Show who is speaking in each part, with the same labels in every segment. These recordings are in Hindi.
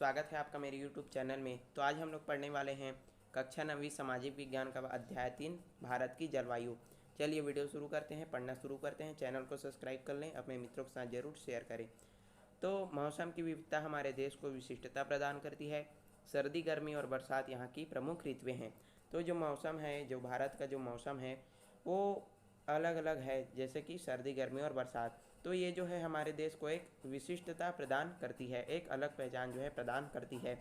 Speaker 1: स्वागत है आपका मेरे YouTube चैनल में। तो आज हम लोग पढ़ने वाले हैं कक्षा 9वीं सामाजिक विज्ञान का अध्याय 3 भारत की जलवायु। चलिए वीडियो शुरू करते हैं, पढ़ना शुरू करते हैं। चैनल को सब्सक्राइब कर लें, अपने मित्रों के साथ ज़रूर शेयर करें। तो मौसम की विविधता हमारे देश को विशिष्टता प्रदान करती है। सर्दी, गर्मी और बरसात यहाँ की प्रमुख ऋतुएँ हैं। तो जो मौसम है, जो भारत का जो मौसम है वो अलग अलग है, जैसे कि सर्दी, गर्मी और बरसात। तो ये जो है हमारे देश को एक विशिष्टता प्रदान करती है, एक अलग पहचान जो है प्रदान करती है।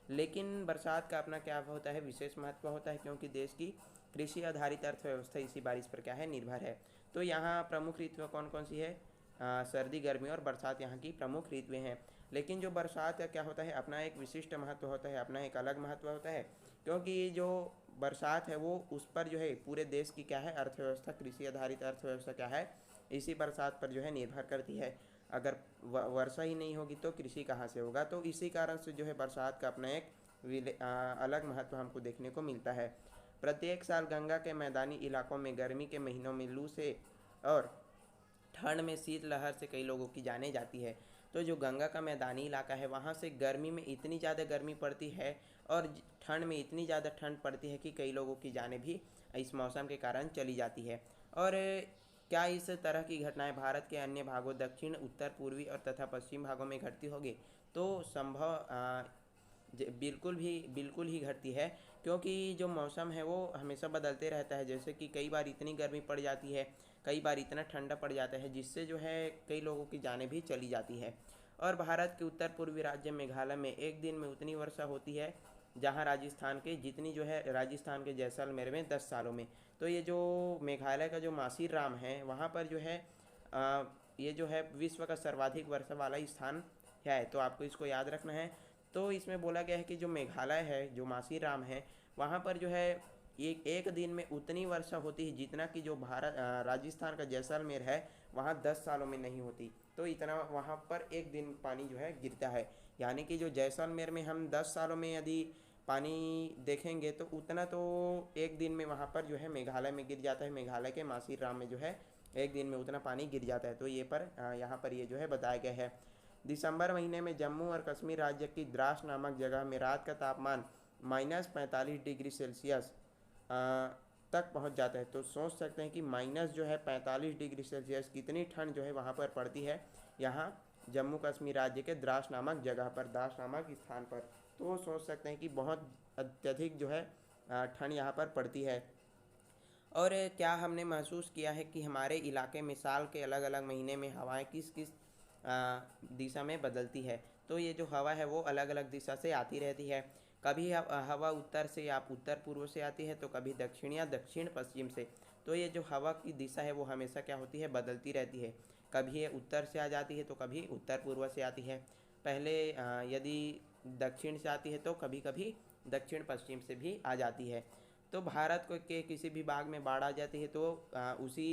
Speaker 1: लेकिन बरसात का अपना क्या होता है, विशेष महत्व होता है, क्योंकि देश की कृषि आधारित अर्थव्यवस्था इसी बारिश पर क्या है, निर्भर है। तो यहाँ प्रमुख ऋतुएं कौन कौन सी है? सर्दी, गर्मी और बरसात यहाँ की प्रमुख ऋतुएं हैं। लेकिन जो बरसात का क्या होता है, अपना एक विशिष्ट महत्व होता है, अपना एक अलग महत्व होता है, क्योंकि जो बरसात है वो उस पर जो है पूरे देश की क्या है, अर्थव्यवस्था, कृषि आधारित अर्थव्यवस्था क्या है, इसी बरसात पर जो है निर्भर करती है। अगर वर्षा ही नहीं होगी तो कृषि कहाँ से होगा। तो इसी कारण से जो है बरसात का अपना एक अलग महत्व हमको देखने को मिलता है। प्रत्येक साल गंगा के मैदानी इलाकों में गर्मी के महीनों में लू से और ठंड में शीतलहर से कई लोगों की जाने जाती है। तो जो गंगा का मैदानी इलाका है वहाँ से गर्मी में इतनी ज़्यादा गर्मी पड़ती है और ठंड में इतनी ज़्यादा ठंड पड़ती है कि कई लोगों की जानें भी इस मौसम के कारण चली जाती है। और क्या इस तरह की घटनाएं भारत के अन्य भागों, दक्षिण, उत्तर, पूर्वी और तथा पश्चिम भागों में घटती होगी? तो संभव बिल्कुल ही घटती है, क्योंकि जो मौसम है वो हमेशा बदलते रहता है। जैसे कि कई बार इतनी गर्मी पड़ जाती है, कई बार इतना ठंडा पड़ जाता है, जिससे जो है कई लोगों की जानें भी चली जाती है। और भारत के उत्तर पूर्वी राज्य मेघालय में एक दिन में उतनी वर्षा होती है जहाँ राजस्थान के जितनी जो है, राजस्थान के जैसलमेर में 10 सालों में। तो ये जो मेघालय का जो मासीराम है वहाँ पर जो है ये जो है विश्व का सर्वाधिक वर्षा वाला स्थान है, तो आपको इसको याद रखना है। तो इसमें बोला गया है कि जो मेघालय है, जो मासीराम है, वहाँ पर जो है एक दिन में उतनी वर्षा होती है जितना कि जो राजस्थान का जैसलमेर है वहाँ 10 सालों में नहीं होती। तो इतना वहाँ पर एक दिन पानी जो है गिरता है। यानी कि जो जैसलमेर में हम 10 सालों में यदि पानी देखेंगे तो उतना तो एक दिन में वहाँ पर जो है मेघालय में गिर जाता है। मेघालय के मासीराम में जो है एक दिन में उतना पानी गिर जाता है। तो ये पर यहाँ पर ये जो है बताया गया है। दिसंबर महीने में जम्मू और कश्मीर राज्य की द्रास नामक जगह में रात का तापमान -45 डिग्री सेल्सियस तक पहुंच जाता है। तो सोच सकते हैं कि माइनस जो है 45 डिग्री सेल्सियस कितनी ठंड जो है वहाँ पर पड़ती है, यहाँ जम्मू कश्मीर राज्य के द्रास नामक जगह पर, द्रास नामक स्थान पर। तो सोच सकते हैं कि बहुत अत्यधिक जो है ठंड यहाँ पर पड़ती है। और क्या हमने महसूस किया है कि हमारे इलाके में साल के अलग अलग महीने में हवाएं किस किस दिशा में बदलती है? तो ये जो हवा है वो अलग अलग दिशा से आती रहती है। कभी हवा उत्तर से या उत्तर पूर्व से आती है, तो कभी दक्षिण या दक्षिण पश्चिम से। तो ये जो हवा की दिशा है वो हमेशा क्या होती है, बदलती रहती है। कभी ये उत्तर से आ जाती है तो कभी उत्तर पूर्व से आती है। पहले यदि दक्षिण से आती है तो कभी कभी दक्षिण पश्चिम से भी आ जाती है। तो भारत को के किसी भी भाग में बाढ़ आ जाती है तो उसी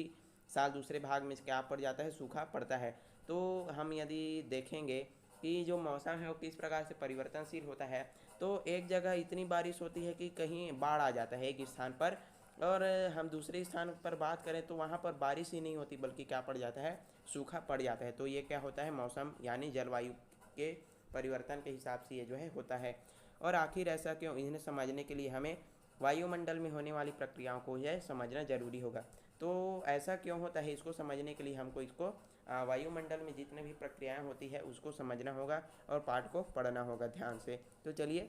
Speaker 1: साल दूसरे भाग में क्या पड़ जाता है, सूखा पड़ता है। तो हम यदि देखेंगे कि जो मौसम है वो किस प्रकार से परिवर्तनशील होता है, तो एक जगह इतनी बारिश होती है कि कहीं बाढ़ आ जाता है एक स्थान पर, और हम दूसरे स्थान पर बात करें तो वहाँ पर बारिश ही नहीं होती बल्कि क्या पड़ जाता है, सूखा पड़ जाता है। तो ये क्या होता है, मौसम यानी जलवायु के परिवर्तन के हिसाब से ये जो है होता है। और आखिर ऐसा क्यों, इन्हें समझने के लिए हमें वायुमंडल में होने वाली प्रक्रियाओं को यह समझना जरूरी होगा। तो ऐसा क्यों होता है, इसको समझने के लिए हमको इसको वायुमंडल में जितने भी प्रक्रियाएं होती है उसको समझना होगा और पाठ को पढ़ना होगा ध्यान से। तो चलिए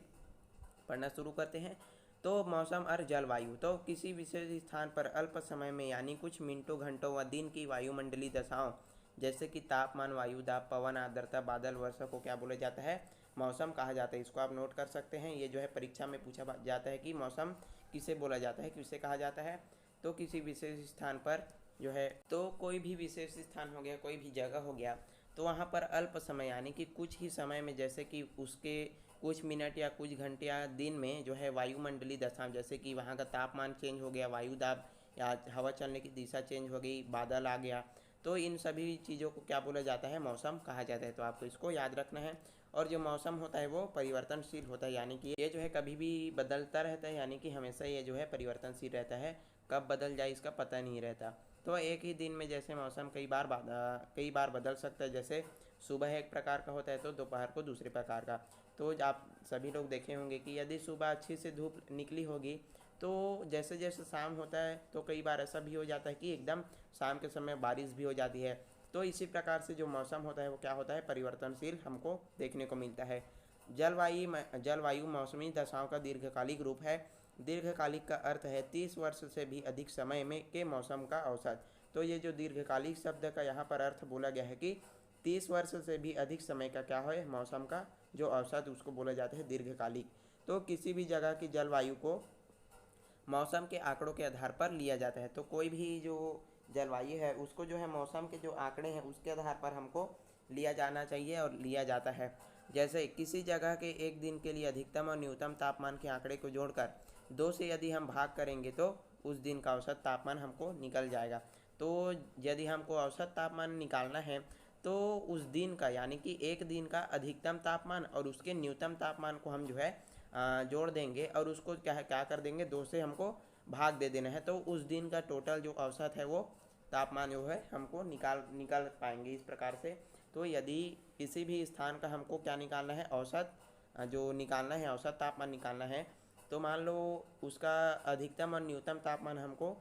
Speaker 1: पढ़ना शुरू करते हैं। तो मौसम और जलवायु, तो किसी विशेष स्थान पर अल्प समय में यानी कुछ मिनटों, घंटों व दिन की वायुमंडलीय दशाओं जैसे कि तापमान, वायु दाब, पवन, आर्द्रता, बादल, वर्षा को क्या बोला जाता है, मौसम कहा जाता है। इसको आप नोट कर सकते हैं। ये जो है परीक्षा में पूछा जाता है कि मौसम किसे बोला जाता है, किसे कहा जाता है। तो किसी विशेष स्थान पर जो है, तो कोई भी विशेष स्थान हो गया, कोई भी जगह हो गया, तो वहाँ पर अल्प समय यानी कि कुछ ही समय में, जैसे कि उसके कुछ मिनट या कुछ घंटे या दिन में जो है वायुमंडलीय दशा, जैसे कि वहाँ का तापमान चेंज हो गया, वायु दाब या हवा चलने की दिशा चेंज हो गई, बादल आ गया, तो इन सभी चीज़ों को क्या बोला जाता है, मौसम कहा जाता है। तो आपको इसको याद रखना है। और जो मौसम होता है वो परिवर्तनशील होता है, यानी कि ये जो है कभी भी बदलता रहता है, यानी कि हमेशा ये जो है परिवर्तनशील रहता है, कब बदल जाए इसका पता नहीं रहता। तो एक ही दिन में जैसे मौसम कई बार बदल सकता है। जैसे सुबह एक प्रकार का होता है तो दोपहर को दूसरे प्रकार का। तो आप सभी लोग देखे होंगे कि यदि सुबह अच्छी से धूप निकली होगी तो जैसे जैसे शाम होता है तो कई बार ऐसा भी हो जाता है कि एकदम शाम के समय बारिश भी हो जाती है। तो इसी प्रकार से जो मौसम होता है वो क्या होता है, परिवर्तनशील हमको देखने को मिलता है। जलवायु मौसमी दशाओं का दीर्घकालिक रूप है। दीर्घकालिक का अर्थ है 30 वर्ष से भी अधिक समय में के मौसम का औसत। तो ये जो दीर्घकालिक शब्द का यहाँ पर अर्थ बोला गया है कि 30 वर्ष से भी अधिक समय का क्या है, मौसम का जो औसत उसको बोला जाता है दीर्घकालिक। तो किसी भी जगह की जलवायु को मौसम के आंकड़ों के आधार पर लिया जाता है। तो कोई भी जो जलवायु है उसको जो है मौसम के जो आंकड़े हैं उसके आधार पर हमको लिया जाना चाहिए और लिया जाता है। जैसे किसी जगह के एक दिन के लिए अधिकतम और न्यूनतम तापमान के आंकड़े को जोड़कर 2 से यदि हम भाग करेंगे तो उस दिन का औसत तापमान हमको निकल जाएगा। तो यदि हमको औसत तापमान निकालना है तो उस दिन का यानी कि एक दिन का अधिकतम तापमान और उसके न्यूनतम तापमान को हम जो है जोड़ देंगे और उसको क्या क्या कर देंगे, 2 से हमको भाग दे देना है। तो उस दिन का टोटल जो औसत है वो तापमान जो है हमको निकाल पाएंगे इस प्रकार से। तो यदि किसी भी स्थान का हमको क्या निकालना है, औसत जो निकालना है, औसत तापमान निकालना है, तो मान लो उसका अधिकतम और न्यूनतम तापमान हमको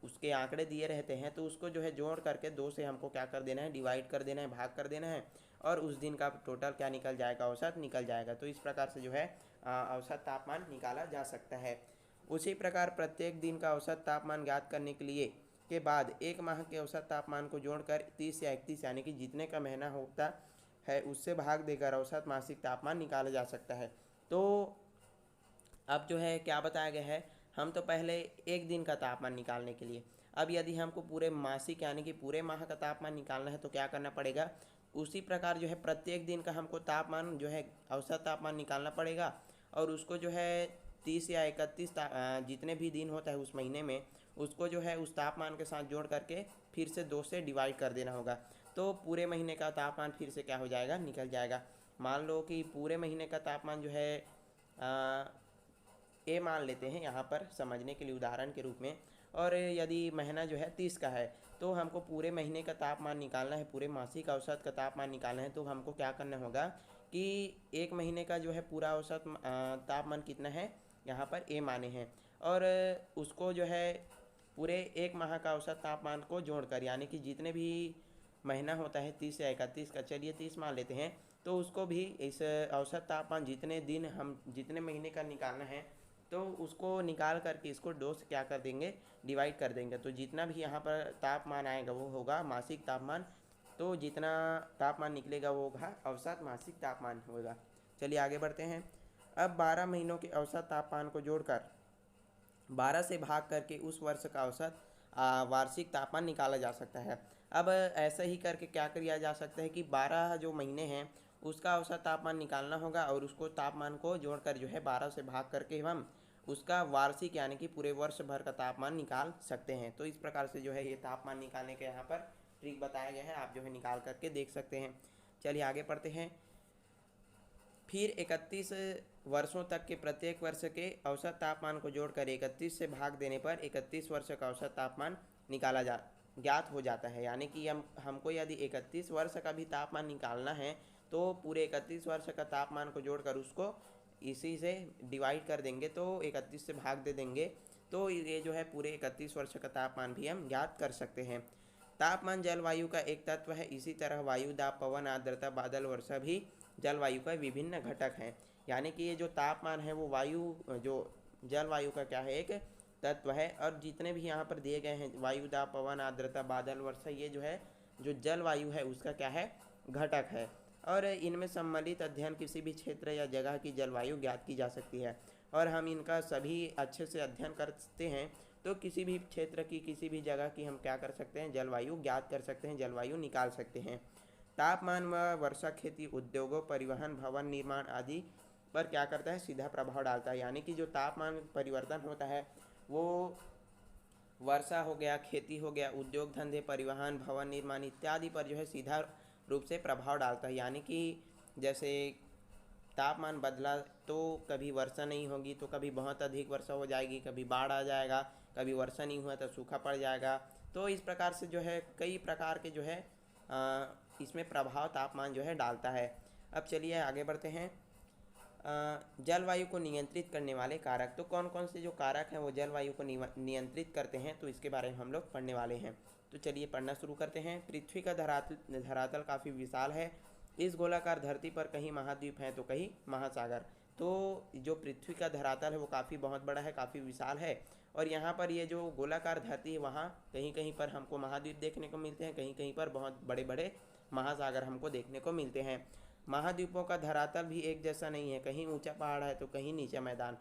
Speaker 1: उसके आंकड़े दिए रहते हैं तो उसको जो है जोड़ करके 2 से हमको क्या कर देना है, डिवाइड कर देना है, भाग कर देना है और उस दिन का टोटल क्या निकल जाएगा, औसत निकल जाएगा। तो इस प्रकार से जो है औसत तापमान निकाला जा सकता है। उसी प्रकार प्रत्येक दिन का औसत तापमान ज्ञात करने के लिए के बाद एक माह के औसत तापमान को जोड़कर 30 या 31 यानी कि जितने का महीना होता है उससे भाग देकर औसत मासिक तापमान निकाला जा सकता है। तो अब जो है क्या बताया गया है, हम तो पहले एक दिन का तापमान निकालने के लिए, अब यदि हमको पूरे मासिक यानी कि पूरे माह का तापमान निकालना है तो क्या करना पड़ेगा, उसी प्रकार जो है प्रत्येक दिन का हमको तापमान जो है औसत तापमान निकालना पड़ेगा और उसको जो है 30 या 31 जितने भी दिन होता है उस महीने में उसको जो है उस तापमान के साथ जोड़ करके फिर से 2 से डिवाइड कर देना होगा। तो पूरे महीने का तापमान फिर से क्या हो जाएगा, निकल जाएगा। मान लो कि पूरे महीने का तापमान जो है ए मान लेते हैं यहाँ पर समझने के लिए उदाहरण के रूप में, और यदि महीना जो है 30 का है तो हमको पूरे महीने का तापमान निकालना है, पूरे मासिक औसत का तापमान निकालना है। तो हमको क्या करना होगा कि एक महीने का जो है पूरा औसत तापमान कितना है यहाँ पर ए माने हैं और उसको जो है पूरे एक माह का औसत तापमान को जोड़कर यानी कि जितने भी महीना होता है 30 या 31 का, चलिए 30 मान लेते हैं, तो उसको भी इस औसत तापमान जितने दिन हम जितने महीने का निकालना है तो उसको निकाल करके इसको 2 से क्या कर देंगे, डिवाइड कर देंगे। तो जितना भी यहाँ पर तापमान आएगा वो होगा मासिक तापमान। तो जितना तापमान निकलेगा वो होगा औसत मासिक तापमान होगा। चलिए आगे बढ़ते हैं। अब 12 महीनों के औसत तापमान को जोड़कर 12 से भाग करके उस वर्ष का औसत वार्षिक तापमान निकाला जा सकता है। अब ऐसा ही करके क्या किया जा सकता है कि 12 जो महीने हैं उसका औसत तापमान निकालना होगा और उसको तापमान को जोड़कर जो है 12 से भाग करके हम उसका वार्षिक यानी कि पूरे वर्ष भर का तापमान निकाल सकते हैं। तो इस प्रकार से जो है ये तापमान निकालने के यहाँ पर ट्रिक बताया गया है, आप जो है निकाल करके देख सकते हैं। चलिए आगे पढ़ते हैं। फिर 31 वर्षों तक के प्रत्येक वर्ष के औसत तापमान को जोड़कर 31 से भाग देने पर 31 वर्ष का औसत तापमान ज्ञात हो जाता है। यानी कि हमको यदि 31 वर्ष का भी तापमान निकालना है तो पूरे 31 वर्ष का तापमान को जोड़कर उसको इसी से डिवाइड कर देंगे, तो 31 से भाग दे देंगे, तो ये जो है पूरे 31 वर्ष का तापमान भी हम ज्ञात कर सकते हैं। तापमान जलवायु का एक तत्व है। इसी तरह वायु, दाब, पवन, आर्द्रता, बादल, वर्षा भी जलवायु का विभिन्न घटक हैं। यानी कि ये जो तापमान है वो वायु जो जलवायु का क्या है, एक तत्व है। और जितने भी यहाँ पर दिए गए हैं वायु, दाब, पवन, आर्द्रता, बादल, वर्षा, ये जो है जो जलवायु है उसका क्या है, घटक है। और इनमें सम्मिलित अध्ययन किसी भी क्षेत्र या जगह की जलवायु ज्ञात की जा सकती है। और हम इनका सभी अच्छे से अध्ययन करते हैं तो किसी भी क्षेत्र की किसी भी जगह की हम क्या कर सकते हैं, जलवायु ज्ञात कर सकते हैं, जलवायु निकाल सकते हैं। तापमान व वर्षा खेती, उद्योगों, परिवहन, भवन निर्माण आदि पर क्या करता है, सीधा प्रभाव डालता है। यानी कि जो तापमान परिवर्तन होता है वो वर्षा हो गया, खेती हो गया, उद्योग धंधे, परिवहन, भवन निर्माण इत्यादि पर जो है सीधा रूप से प्रभाव डालता है। यानी कि जैसे तापमान बदला तो कभी वर्षा नहीं होगी तो कभी बहुत अधिक वर्षा हो जाएगी, कभी बाढ़ आ जाएगा, कभी वर्षा नहीं हुआ तो सूखा पड़ जाएगा। तो इस प्रकार से जो है कई प्रकार के जो है इसमें प्रभाव तापमान जो है डालता है। अब चलिए आगे बढ़ते हैं। जलवायु को नियंत्रित करने वाले कारक। तो कौन कौन से जो कारक हैं वो जलवायु को नियंत्रित करते हैं, तो इसके बारे में हम लोग पढ़ने वाले हैं। तो चलिए पढ़ना शुरू करते हैं। पृथ्वी का धरातल काफ़ी विशाल है। इस गोलाकार धरती पर कहीं महाद्वीप हैं तो कहीं महासागर। तो जो पृथ्वी का धरातल है वो काफ़ी बहुत बड़ा है, काफ़ी विशाल है। और यहाँ पर ये जो गोलाकार धरती है वहाँ कहीं कहीं पर हमको महाद्वीप देखने को मिलते हैं, कहीं कहीं पर बहुत बड़े बड़े महासागर हमको देखने को मिलते हैं। महाद्वीपों का धरातल भी एक जैसा नहीं है, कहीं ऊंचा पहाड़ है तो कहीं नीचा मैदान।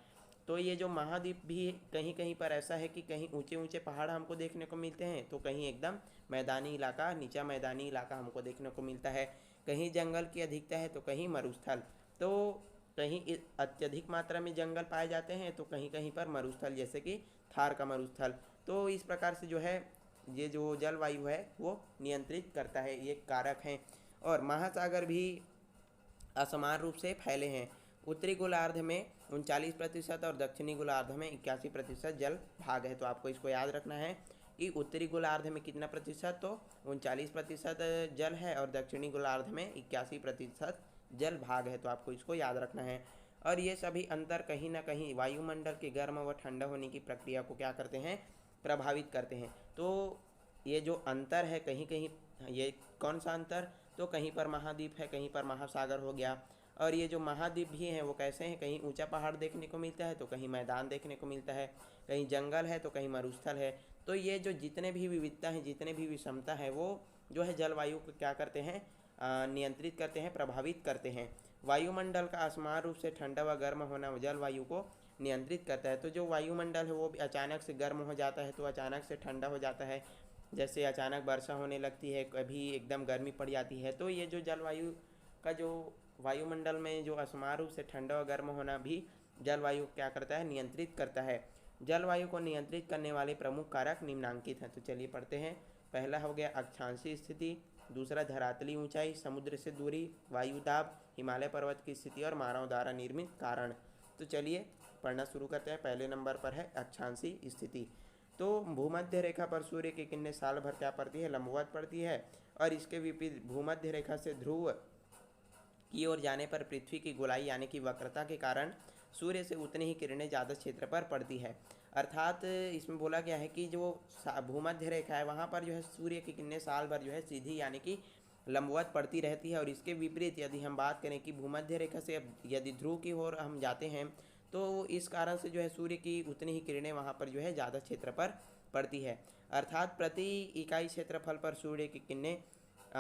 Speaker 1: तो ये जो महाद्वीप भी कहीं कहीं पर ऐसा है कि कहीं ऊंचे ऊंचे पहाड़ हमको देखने को मिलते हैं तो कहीं एकदम मैदानी इलाका, नीचा मैदानी इलाका हमको देखने को मिलता है। कहीं जंगल की अधिकता है तो कहीं मरुस्थल। तो कहीं अत्यधिक मात्रा में जंगल पाए जाते हैं तो कहीं कहीं पर मरुस्थल, जैसे कि थार का मरुस्थल। तो इस प्रकार से जो है ये जो जलवायु है वो नियंत्रित करता है, ये कारक हैं। और महासागर भी असमान रूप से फैले हैं। उत्तरी गोलार्ध में 39% और दक्षिणी गोलार्ध में 81% जल भाग है। तो आपको इसको याद रखना है कि उत्तरी गोलार्ध में कितना प्रतिशत, तो 39% जल है और दक्षिणी गोलार्ध में 81% जल भाग है। तो आपको इसको याद रखना है। और ये सभी अंतर कहीं ना कहीं वायुमंडल के गर्म व ठंडा होने की प्रक्रिया को क्या करते हैं, प्रभावित करते हैं। तो ये जो अंतर है कहीं कहीं, ये कौन सा अंतर, तो कहीं पर महाद्वीप है, कहीं पर महासागर हो गया। और ये जो महाद्वीप भी हैं वो कैसे हैं, कहीं ऊंचा पहाड़ देखने को मिलता है तो कहीं मैदान देखने को मिलता है, कहीं जंगल है तो कहीं मरुस्थल है। तो ये जो जितने भी विविधता हैं, जितने भी विषमता है, वो जो है जलवायु को क्या करते हैं, नियंत्रित करते हैं, प्रभावित करते हैं। वायुमंडल का असमान रूप से ठंडा व गर्म होना जलवायु को नियंत्रित करता है। तो जो वायुमंडल है वो भी अचानक से गर्म हो जाता है तो अचानक से ठंडा हो जाता है, जैसे अचानक वर्षा होने लगती है, कभी एकदम गर्मी पड़ जाती है। तो ये जो जलवायु का जो वायुमंडल में जो असमान रूप से ठंडा और गर्म होना भी जलवायु क्या करता है, नियंत्रित करता है। जलवायु को नियंत्रित करने वाले प्रमुख कारक निम्नांकित हैं। तो चलिए पढ़ते हैं। पहला हो गया अक्षांशीय स्थिति, दूसरा धरातली ऊंचाई, समुद्र से दूरी, वायु दाब, हिमालय पर्वत की स्थिति और मानव द्वारा निर्मित कारण। तो चलिए पढ़ना शुरू करते हैं। पहले नंबर पर है अक्षांशीय स्थिति। तो भूमध्य रेखा पर सूर्य की किरणें साल भर क्या पड़ती है, लंबवत पड़ती है। और इसके विपरीत भूमध्य रेखा से ध्रुव की ओर जाने पर पृथ्वी की गोलाई यानी कि वक्रता के कारण सूर्य से उतनी ही किरणें ज़्यादा क्षेत्र पर पड़ती है। अर्थात इसमें बोला गया है कि जो भूमध्य रेखा है वहाँ पर जो है सूर्य की किरणें साल भर जो है सीधी यानी कि लंबवत पड़ती रहती है। और इसके विपरीत यदि हम बात करें कि भूमध्य रेखा से यदि ध्रुव की ओर हम जाते हैं तो इस कारण से जो है सूर्य की उतनी ही किरणें वहाँ पर जो है ज़्यादा क्षेत्र पर पड़ती है। अर्थात प्रति इकाई क्षेत्रफल पर सूर्य की किरणें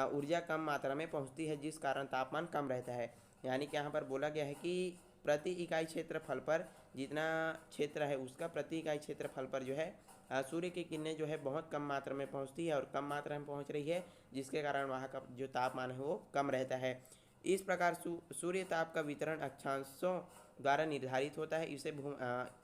Speaker 1: ऊर्जा कम मात्रा में पहुँचती है, जिस कारण तापमान कम रहता है। यानी कि यहाँ पर बोला गया है कि प्रति इकाई क्षेत्रफल पर जितना क्षेत्र है उसका प्रति इकाई क्षेत्रफल पर जो है सूर्य की किरणें जो है बहुत कम मात्रा में पहुँचती है और कम मात्रा में पहुँच रही है, जिसके कारण वहाँ का जो तापमान है वो कम रहता है। इस प्रकार सूर्य ताप का वितरण अक्षांशों द्वारा निर्धारित होता है।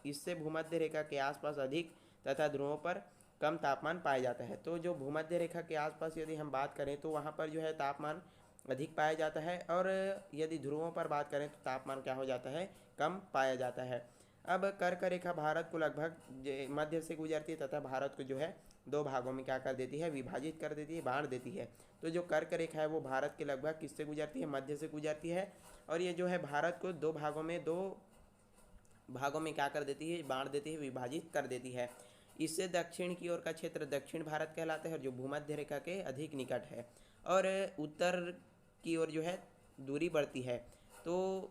Speaker 1: इससे भूमध्य रेखा के आसपास अधिक तथा ध्रुवों पर कम तापमान पाया जाता है। तो जो भूमध्य रेखा के आसपास यदि हम बात करें तो वहाँ पर जो है तापमान अधिक पाया जाता है, और यदि ध्रुवों पर बात करें तो तापमान क्या हो जाता है, कम पाया जाता है। अब कर्क रेखा भारत को लगभग मध्य से गुजरती है तथा भारत को जो है दो भागों में क्या कर देती है, विभाजित कर देती है, बांट देती है। तो जो कर्क रेखा है वो भारत के लगभग किससे गुजरती है, मध्य से गुजरती है। और ये जो है भारत को दो भागों में क्या कर देती है, बांट देती है, विभाजित कर देती है। इससे दक्षिण की ओर का क्षेत्र दक्षिण भारत कहलाता है और जो भूमध्य रेखा के अधिक निकट है, और उत्तर की ओर जो है दूरी बढ़ती है। तो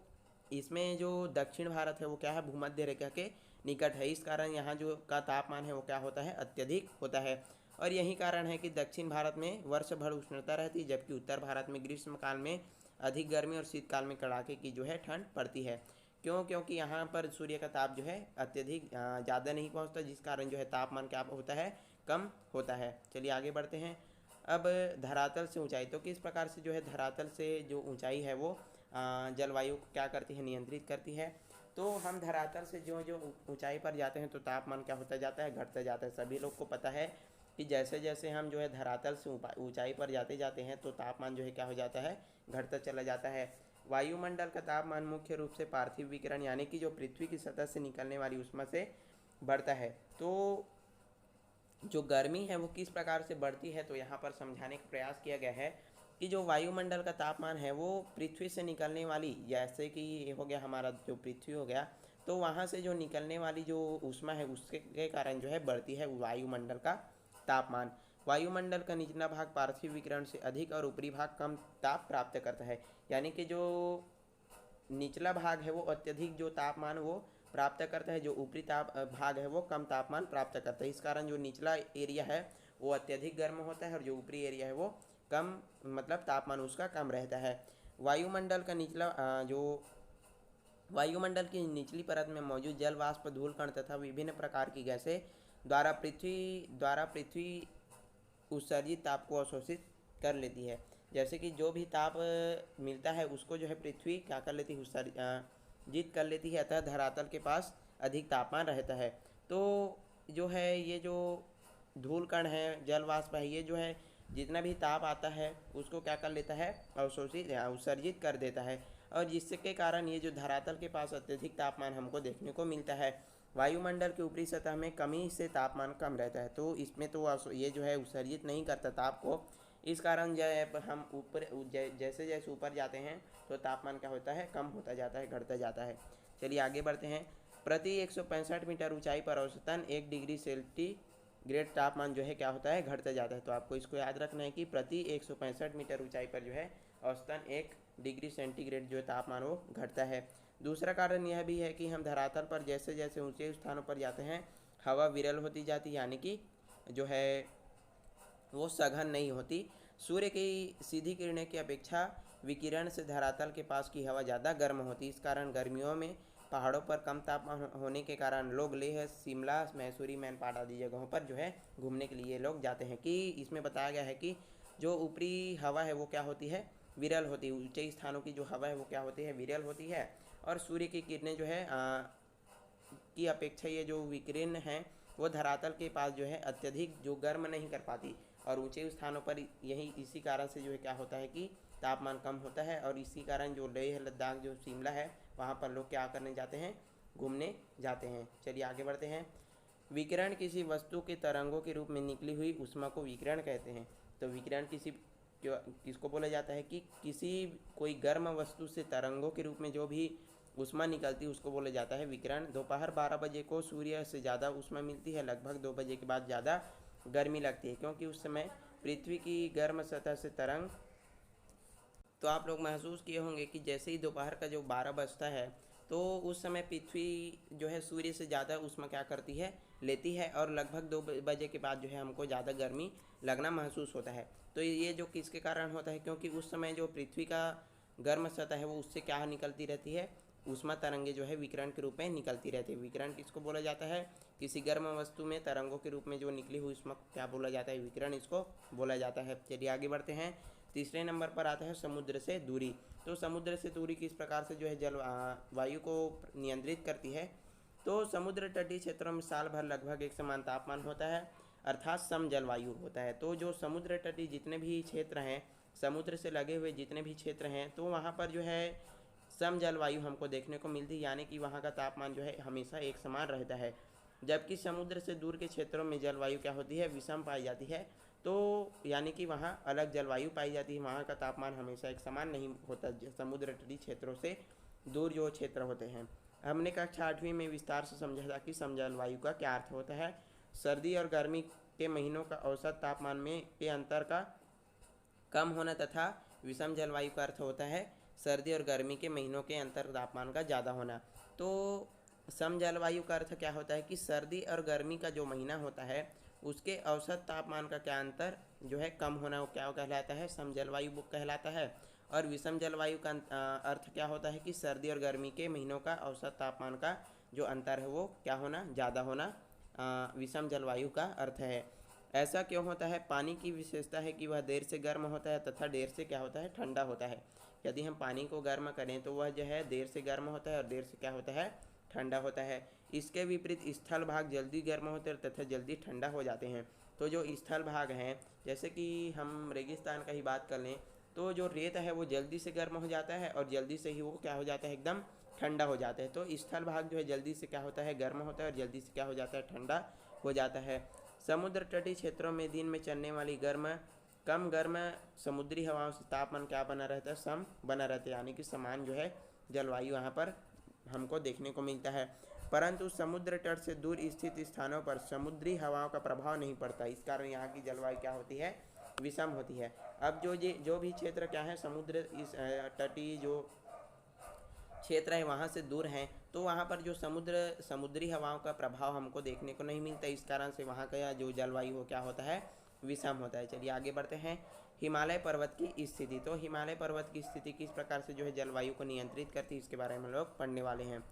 Speaker 1: इसमें जो दक्षिण भारत है वो क्या है, भूमध्य रेखा के निकट है। इस कारण यहाँ जो का तापमान है वो क्या होता है, अत्यधिक होता है। और यही कारण है कि दक्षिण भारत में वर्ष भर उष्णता रहती है, जबकि उत्तर भारत में ग्रीष्म काल में अधिक गर्मी और शीतकाल में कड़ाके की जो है ठंड पड़ती है। क्यों, क्योंकि यहाँ पर सूर्य का ताप जो है अत्यधिक ज़्यादा नहीं पहुँचता, जिस कारण जो है तापमान क्या होता है, कम होता है। चलिए आगे बढ़ते हैं। अब धरातल से ऊंचाई, तो किस प्रकार से जो है धरातल से जो ऊंचाई है वो जलवायु को क्या करती है, नियंत्रित करती है। तो हम धरातल से जो जो ऊंचाई पर जाते हैं तो तापमान क्या होता जाता है, घटता जाता है। सभी लोग को पता है कि जैसे जैसे हम जो है धरातल से ऊंचाई पर जाते जाते हैं तो तापमान जो है क्या हो जाता है, घटता चला जाता है। वायुमंडल का तापमान मुख्य रूप से पार्थिव विकिरण यानी कि जो पृथ्वी की सतह से निकलने वाली ऊष्मा से बढ़ता है। तो जो गर्मी है वो किस प्रकार से बढ़ती है, तो यहाँ पर समझाने का प्रयास किया गया है कि जो वायुमंडल का तापमान है वो पृथ्वी से निकलने वाली, जैसे कि ये हो गया हमारा जो पृथ्वी हो गया, तो वहाँ से जो निकलने वाली जो ऊष्मा है उसके कारण जो है बढ़ती है वायुमंडल का तापमान। वायुमंडल का निचला भाग पार्थिव विकिरण से अधिक और ऊपरी भाग कम ताप प्राप्त करता है। यानी कि जो निचला भाग है वो अत्यधिक जो तापमान वो प्राप्त करता है, जो ऊपरी भाग है वो कम तापमान प्राप्त करता है। इस कारण जो निचला एरिया है वो अत्यधिक गर्म होता है और जो ऊपरी एरिया है वो कम, मतलब तापमान उसका कम रहता है। वायुमंडल का निचला जो वायुमंडल की निचली परत में मौजूद जल वाष्प, धूल कण तथा विभिन्न प्रकार की गैसें द्वारा पृथ्वी उत्सर्जित ताप को अवशोषित कर लेती है। जैसे कि जो भी ताप मिलता है उसको जो है पृथ्वी क्या कर लेती है, उत्सर्जित कर लेती है, अतः धरातल के पास अधिक तापमान रहता है। तो जो है ये जो धूल कण है, जल वाष्प है, ये जो है जितना भी ताप आता है उसको क्या कर लेता है, अवशोषित या उत्सर्जित कर देता है, और जिसके कारण ये जो धरातल के पास अत्यधिक तापमान हमको देखने को मिलता है। वायुमंडल की ऊपरी सतह में कमी से तापमान कम रहता है, तो इसमें तो ये जो है उत्सर्जित नहीं करता ताप को। इस कारण जब हम ऊपर जैसे जैसे ऊपर जाते हैं तो तापमान क्या होता है, कम होता जाता है, घटता जाता है। चलिए आगे बढ़ते हैं। प्रति 165 मीटर ऊंचाई पर औसतन 1 डिग्री सेंटीग्रेड तापमान जो है क्या होता है, घटता जाता है। तो आपको इसको याद रखना है कि प्रति 165 मीटर ऊंचाई पर जो है औसतन 1 डिग्री सेंटीग्रेड जो तापमान वो घटता है। दूसरा कारण यह भी है कि हम धरातल पर जैसे जैसे ऊंचे स्थानों पर जाते हैं हवा विरल होती जाती है, यानी कि जो है वो सघन नहीं होती। सूर्य की सीधी किरणें की अपेक्षा विकिरण से धरातल के पास की हवा ज़्यादा गर्म होती है। इस कारण गर्मियों में पहाड़ों पर कम तापमान होने के कारण लोग लेह, शिमला, मैसूरी, मैनपाट आदि जगहों पर जो है घूमने के लिए लोग जाते हैं। कि इसमें बताया गया है कि जो ऊपरी हवा है वो क्या होती है, विरल होती है। ऊंचे स्थानों की जो हवा है वो क्या होती है, विरल होती है, और सूर्य की किरणें जो है की अपेक्षा ये जो विकिरण हैं वो धरातल के पास जो है अत्यधिक जो गर्म नहीं कर पाती, और ऊंचे स्थानों पर यही इसी कारण से जो है क्या होता है कि तापमान कम होता है, और इसी कारण जो लेह लद्दाख जो शिमला है वहाँ पर लोग क्या करने जाते हैं, घूमने जाते हैं। चलिए आगे बढ़ते हैं। विकिरण किसी वस्तु के तरंगों के रूप में निकली हुई ऊष्मा को विकिरण कहते हैं। तो विकिरण किसको बोला जाता है कि किसी कोई गर्म वस्तु से तरंगों के रूप में जो भी ऊष्मा निकलती है उसको बोला जाता है विकिरण। दोपहर 12 बजे को सूर्य से ज़्यादा ऊष्मा मिलती है, लगभग 2 बजे के बाद ज़्यादा गर्मी लगती है, क्योंकि उस समय पृथ्वी की गर्म सतह से तरंग, तो आप लोग महसूस किए होंगे कि जैसे ही दोपहर का जो 12 बजता है तो उस समय पृथ्वी जो है सूर्य से ज़्यादा ऊष्मा क्या करती है, लेती है, और लगभग 2 बजे के बाद जो है हमको ज़्यादा गर्मी लगना महसूस होता है। तो ये जो किसके कारण होता है, क्योंकि उस समय जो पृथ्वी का गर्म सतह है वो उससे क्या निकलती रहती है, ऊष्मा तरंगे जो है विकिरण के रूप में निकलती रहती है। विकिरण किसको बोला जाता है, किसी गर्म वस्तु में तरंगों के रूप में जो निकली हुई ऊष्मा क्या बोला जाता है, विकिरण इसको बोला जाता है। चलिए आगे बढ़ते हैं। तीसरे नंबर पर आता है समुद्र से दूरी। तो समुद्र से दूरी किस प्रकार से जो है वायु को नियंत्रित करती है। तो समुद्र तटीय क्षेत्रों में साल भर लगभग एक समान तापमान होता है, अर्थात सम जलवायु होता है। तो जो समुद्र तटीय जितने भी क्षेत्र हैं, समुद्र से लगे हुए जितने भी क्षेत्र हैं, तो वहाँ पर जो है सम जलवायु हमको देखने को मिलती है, यानी कि वहाँ का तापमान जो है हमेशा एक समान रहता है। जबकि समुद्र से दूर के क्षेत्रों में जलवायु क्या होती है, विषम पाई जाती है। तो यानी कि वहाँ अलग जलवायु पाई जाती है, वहाँ का तापमान हमेशा एक समान नहीं होता समुद्र तटीय क्षेत्रों से दूर जो क्षेत्र होते हैं। हमने कक्षा 8वीं में विस्तार से समझा था कि सम जलवायु का क्या अर्थ होता है। सर्दी और गर्मी के महीनों का औसत तापमान में के अंतर का कम होना तथा विषम जलवायु का अर्थ होता है सर्दी और गर्मी के महीनों के अंतर तापमान का ज़्यादा होना। तो सम जलवायु का अर्थ क्या होता है कि सर्दी और गर्मी का जो महीना होता है उसके औसत तापमान का क्या अंतर जो है कम होना, वो क्या कहलाता है, सम जलवायु कहलाता है। और विषम जलवायु का अर्थ क्या होता है कि सर्दी और गर्मी के महीनों का औसत तापमान का जो अंतर है वो क्या होना, ज़्यादा होना, विषम जलवायु का अर्थ है। ऐसा क्यों होता है। पानी की विशेषता है कि वह देर से गर्म होता है तथा देर से क्या होता है, ठंडा होता है। यदि हम पानी को गर्म करें तो वह जो है देर से गर्म होता है और देर से क्या होता है, ठंडा होता है। इसके विपरीत स्थल भाग जल्दी गर्म होते हैं तथा जल्दी ठंडा हो जाते हैं। तो जो स्थल भाग हैं, जैसे कि हम रेगिस्तान का ही बात कर लें, तो जो रेत है वो जल्दी से गर्म हो जाता है और जल्दी से ही वो क्या हो जाता है, एकदम ठंडा हो जाता है। तो स्थल भाग जो है जल्दी से क्या होता है, गर्म होता है और जल्दी से क्या हो जाता है, ठंडा हो जाता है। समुद्र तटीय क्षेत्रों में दिन में चलने वाली गर्म कम गर्म समुद्री हवाओं से तापमान क्या बना रहता है, सम बना रहता है, यानी कि समान जो है जलवायु यहाँ पर हमको देखने को मिलता है। परंतु समुद्र तट से दूर स्थित स्थानों पर समुद्री हवाओं का प्रभाव नहीं पड़ता, इस कारण यहाँ की जलवायु क्या होती है, विषम होती है। अब जो भी क्षेत्र क्या है समुद्र इस तटीय जो क्षेत्र है वहाँ से दूर हैं, तो वहाँ पर जो समुद्री हवाओं का प्रभाव हमको देखने को नहीं मिलता, इस कारण से वहाँ का जो जलवायु हो क्या होता है, विषम होता है। चलिए आगे बढ़ते हैं। हिमालय पर्वत की स्थिति, तो हिमालय पर्वत की स्थिति किस प्रकार से जो है जलवायु को नियंत्रित करती है, इसके बारे में हम लोग पढ़ने वाले हैं।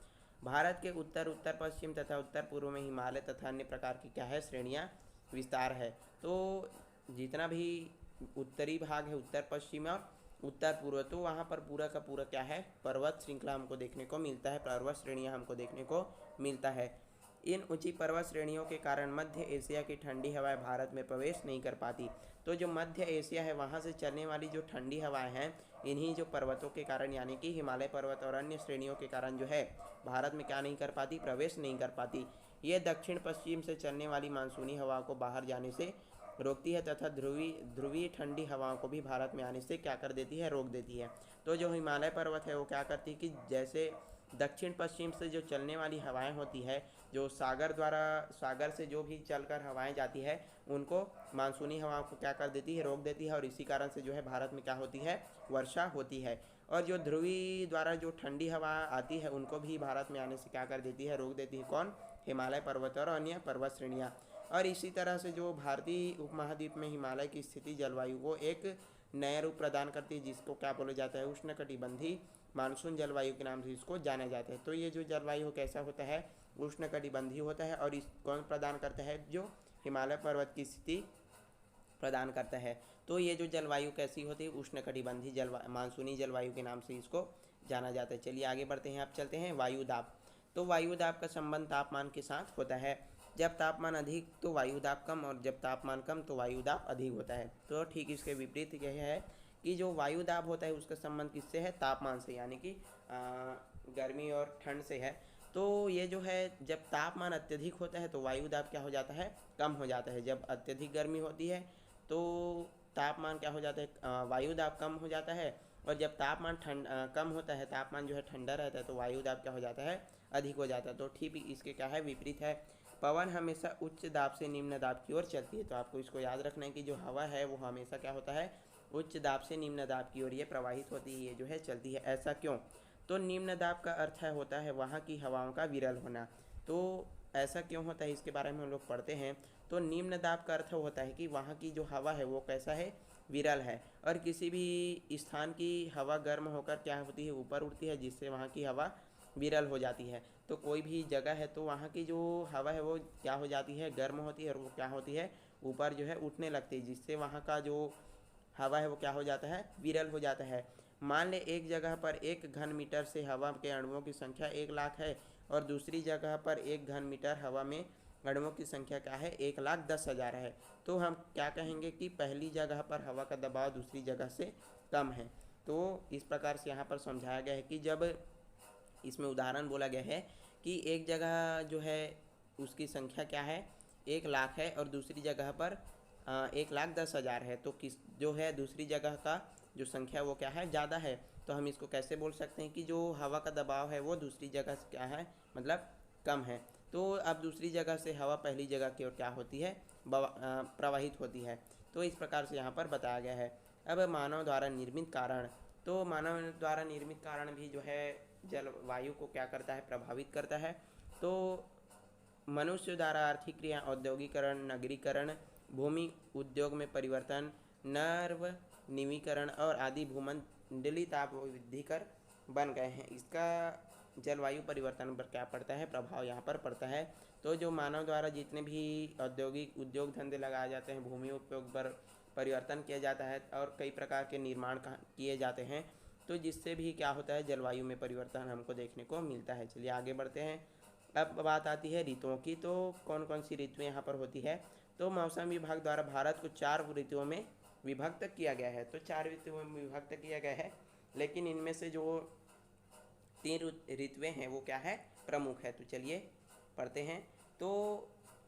Speaker 1: भारत के उत्तर, उत्तर पश्चिम तथा उत्तर पूर्व में हिमालय तथा अन्य प्रकार की क्या है, श्रेणियाँ विस्तार है। तो जितना भी उत्तरी भाग है, उत्तर पश्चिम और उत्तर पूर्व, तो वहाँ पर पूरा का पूरा क्या है, पर्वत श्रृंखला हमको देखने को मिलता है, पर्वत श्रेणियाँ हमको देखने को मिलता है। इन ऊंची पर्वत श्रेणियों के कारण मध्य एशिया की ठंडी हवाएं भारत में प्रवेश नहीं कर पाती। तो जो मध्य एशिया है वहाँ से चलने वाली जो ठंडी हवाएं हैं, इन्हीं जो पर्वतों के कारण यानी कि हिमालय पर्वत और अन्य श्रेणियों के कारण जो है भारत में क्या नहीं कर पाती, प्रवेश नहीं कर पाती। ये दक्षिण पश्चिम से चलने वाली मानसूनी हवा को बाहर जाने से रोकती है तथा ध्रुवीय ठंडी हवाओं को भी भारत में आने से क्या कर देती है, रोक देती है। तो जो हिमालय पर्वत है वो क्या करती है कि जैसे दक्षिण पश्चिम से जो चलने वाली हवाएं होती है, जो सागर से जो भी चलकर हवाएं जाती है, उनको मानसूनी हवाओं को क्या कर देती है, रोक देती है, और इसी कारण से जो है भारत में क्या होती है, वर्षा होती है। और जो ध्रुवी द्वारा जो ठंडी हवा आती है उनको भी भारत में आने से क्या कर देती है, रोक देती है। कौन, हिमालय पर्वत और अन्य पर्वत श्रेणियाँ। और इसी तरह से जो भारतीय उपमहाद्वीप में हिमालय की स्थिति जलवायु को एक नया रूप प्रदान करती है, जिसको क्या बोला जाता है, उष्णकटिबंधीय मानसून जलवायु के नाम से इसको जाना जाता है। तो ये जो जलवायु कैसा होता है, उष्णकटिबंधीय होता है, और इस कौन प्रदान करता है, जो हिमालय पर्वत की स्थिति प्रदान करता है। तो ये जो जलवायु कैसी होती है, उष्णकटिबंधीय मानसूनी जलवायु के नाम से इसको जाना जाता है। चलिए आगे बढ़ते हैं। आप चलते हैं वायुदाब। तो वायुदाब का संबंध तापमान के साथ होता है। जब तापमान अधिक तो वायुदाब कम, और जब तापमान कम तो वायुदाब अधिक होता है। तो ठीक इसके विपरीत यह है कि जो वायुदाब होता है उसका संबंध किससे है, तापमान से, यानी कि गर्मी और ठंड से है। तो ये जो है जब तापमान अत्यधिक होता है तो वायुदाब क्या हो जाता है, कम हो जाता है। जब अत्यधिक गर्मी होती है तो तापमान क्या हो जाता है, वायुदाब कम हो जाता है। और जब तापमान कम होता है, तापमान जो है ठंडा रहता है, तो वायुदाब क्या हो जाता है, अधिक हो जाता है। तो ठीक इसके क्या है, विपरीत है। पवन हमेशा उच्च दाब से निम्न दाब की ओर चलती है। तो आपको इसको याद रखना है कि जो हवा है वो हमेशा क्या होता है, उच्च दाब से निम्न दाब की ओर ये प्रवाहित होती है, ये जो है चलती है। ऐसा क्यों, तो निम्न दाब का अर्थ है होता है वहाँ की हवाओं का विरल होना। तो ऐसा क्यों होता है इसके बारे में हम लोग पढ़ते हैं। तो निम्न दाब का अर्थ होता है कि वहाँ की जो हवा है वो कैसा है, विरल है। और किसी भी स्थान की हवा गर्म होकर क्या होती है, ऊपर उठती है, जिससे वहाँ की हवा विरल हो जाती है। तो कोई भी जगह है तो वहाँ की जो हवा है वो क्या हो जाती है, गर्म होती है, और वो क्या होती है, ऊपर जो है उठने लगती है, जिससे वहाँ का जो हवा है वो क्या हो जाता है, विरल हो जाता है। मान ले एक जगह पर 1 घन मीटर से हवा के अणुओं की संख्या 1,00,000 है, और दूसरी जगह पर 1 घन मीटर हवा में अणुओं की संख्या क्या है, 1,10,000 है। तो हम क्या कहेंगे कि पहली जगह पर हवा का दबाव दूसरी जगह से कम है। तो इस प्रकार से यहाँ पर समझाया गया है कि जब इसमें उदाहरण बोला गया है कि एक जगह जो है उसकी संख्या क्या है, 1,00,000 है, और दूसरी जगह पर 1,10,000 है, तो किस जो है दूसरी जगह का जो संख्या वो क्या है, ज़्यादा है। तो हम इसको कैसे बोल सकते हैं कि जो हवा का दबाव है वो दूसरी जगह से क्या है, मतलब कम है। तो अब दूसरी जगह से हवा पहली जगह की ओर क्या होती है, प्रवाहित होती है। तो इस प्रकार से यहाँ पर बताया गया है। अब मानव द्वारा निर्मित कारण, तो मानव द्वारा निर्मित कारण भी जो है जलवायु को क्या करता है, प्रभावित करता है। तो मनुष्य द्वारा आर्थिक क्रिया, औद्योगिकरण, नगरीकरण, भूमि उद्योग में परिवर्तन, नर्व निवीकरण और आदि भूमंडलीय ताप वृद्धिकर बन गए हैं। इसका जलवायु परिवर्तन पर क्या पड़ता है, प्रभाव यहाँ पर पड़ता है। तो जो मानव द्वारा जितने भी औद्योगिक उद्योग धंधे लगाए जाते हैं, भूमि उपयोग पर परिवर्तन किया जाता है, और कई प्रकार के निर्माण किए जाते हैं, तो जिससे भी क्या होता है, जलवायु में परिवर्तन हमको देखने को मिलता है। चलिए आगे बढ़ते हैं। अब बात आती है ऋतुओं की। तो कौन कौन सी ऋतुएं यहाँ पर होती है। तो मौसम विभाग द्वारा भारत को 4 ऋतुओं में विभक्त किया गया है। तो 4 ऋतुओं में विभक्त किया गया है, लेकिन इनमें से जो 3 ऋतुएं हैं वो क्या है, प्रमुख है। तो चलिए पढ़ते हैं। तो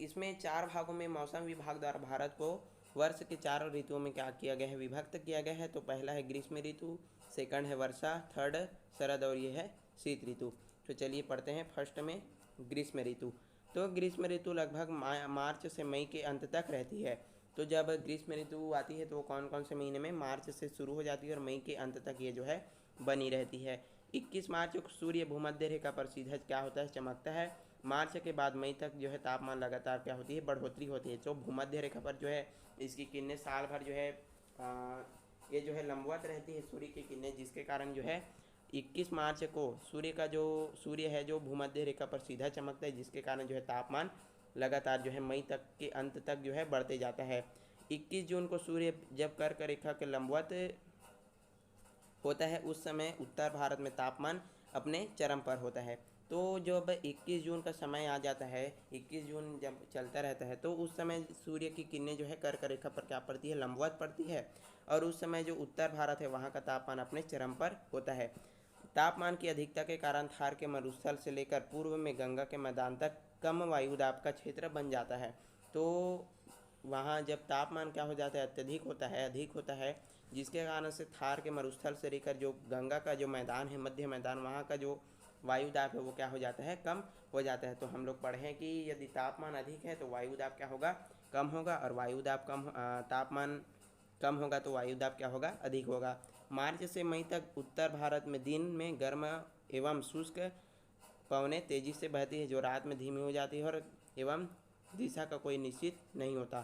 Speaker 1: इसमें 4 भागों में मौसम विभाग द्वारा भारत को वर्ष के चारों ऋतुओं में क्या किया गया है, विभक्त किया गया है। तो पहला है ग्रीष्म ऋतु, सेकंड है वर्षा, थर्ड शरद और ये है शीत ऋतु। तो चलिए पढ़ते हैं फर्स्ट में ग्रीष्म ऋतु। तो ग्रीष्म ऋतु लगभग मार्च से मई के अंत तक रहती है। तो जब ग्रीष्म ऋतु आती है तो वो कौन कौन से महीने में, मार्च से शुरू हो जाती है और मई के अंत तक ये जो है बनी रहती है। 21 मार्च को सूर्य भूमध्य रेखा पर सीधा क्या होता है, चमकता है। मार्च के बाद मई तक जो है तापमान लगातार क्या होती है, बढ़ोतरी होती है। तो भूमध्य रेखा पर जो है इसकी किरणें साल भर जो है ये जो है लंबवत रहती है सूर्य की किरणें, जिसके कारण जो है 21 मार्च को सूर्य है जो भूमध्य रेखा पर सीधा चमकता है, जिसके कारण जो है तापमान लगातार जो है मई तक के अंत तक जो है बढ़ते जाता है। 21 जून को सूर्य जब कर्क रेखा के लंबवत होता है उस समय उत्तर भारत में तापमान अपने चरम पर होता है। तो जब 21 जून का समय आ जाता है, 21 जून जब चलता रहता है तो उस समय सूर्य की किरणें जो है कर्क रेखा पर क्या पड़ती है, लंबवत पड़ती है। और उस समय जो उत्तर भारत है वहाँ का तापमान अपने चरम पर होता है। तापमान की अधिकता के कारण थार के मरुस्थल से लेकर पूर्व में गंगा के मैदान तक कम वायुदाब का क्षेत्र बन जाता है। तो वहाँ जब तापमान क्या हो जाता है, अत्यधिक होता है, अधिक होता है, जिसके कारण से थार के मरुस्थल से लेकर जो गंगा का जो मैदान है, मध्य मैदान, वहाँ का जो वायुदाब है वो क्या हो जाता है, कम हो जाता है। तो हम लोग पढ़ें कि यदि तापमान अधिक है तो वायुदाब क्या होगा, कम होगा, और वायुदाब तापमान कम होगा तो वायुदाब क्या होगा, अधिक होगा। मार्च से मई तक उत्तर भारत में दिन में गर्म एवं शुष्क पवनें तेजी से बहती है, जो रात में धीमी हो जाती है और एवं दिशा का कोई निश्चित नहीं होता।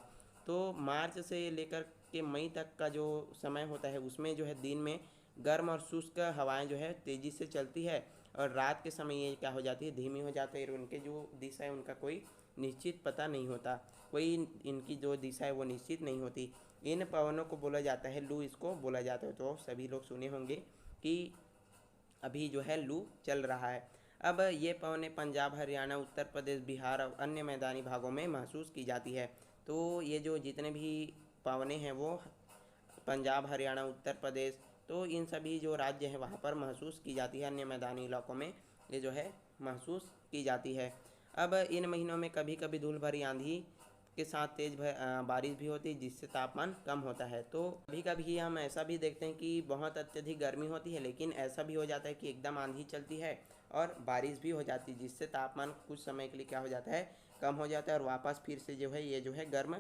Speaker 1: तो मार्च से लेकर के मई तक का जो समय होता है उसमें जो है दिन में गर्म और शुष्क हवाएं जो है तेज़ी से चलती है, और रात के समय ये क्या हो जाती है, धीमी हो जाती है, और उनके जो दिशा है उनका कोई निश्चित पता नहीं होता, कोई इनकी जो दिशा है वो निश्चित नहीं होती। इन पवनों को बोला जाता है लू, इसको बोला जाता है। तो सभी लोग सुने होंगे कि अभी जो है लू चल रहा है। अब ये पवनें पंजाब, हरियाणा, उत्तर प्रदेश, बिहार और अन्य मैदानी भागों में महसूस की जाती है। तो ये जो जितने भी पवनें हैं वो पंजाब, हरियाणा, उत्तर प्रदेश, तो इन सभी जो राज्य हैं वहाँ पर महसूस की जाती है। अन्य मैदानी इलाकों में ये जो है महसूस की जाती है। अब इन महीनों में कभी कभी धूल भरी आंधी के साथ तेज बारिश भी होती है, जिससे तापमान कम होता है। तो कभी कभी हम ऐसा भी देखते हैं कि बहुत अत्यधिक गर्मी होती है, लेकिन ऐसा भी हो जाता है कि एकदम आंधी चलती है और बारिश भी हो जाती है, जिससे तापमान कुछ समय के लिए क्या हो जाता है, कम हो जाता है, और वापस फिर से जो है ये जो है गर्म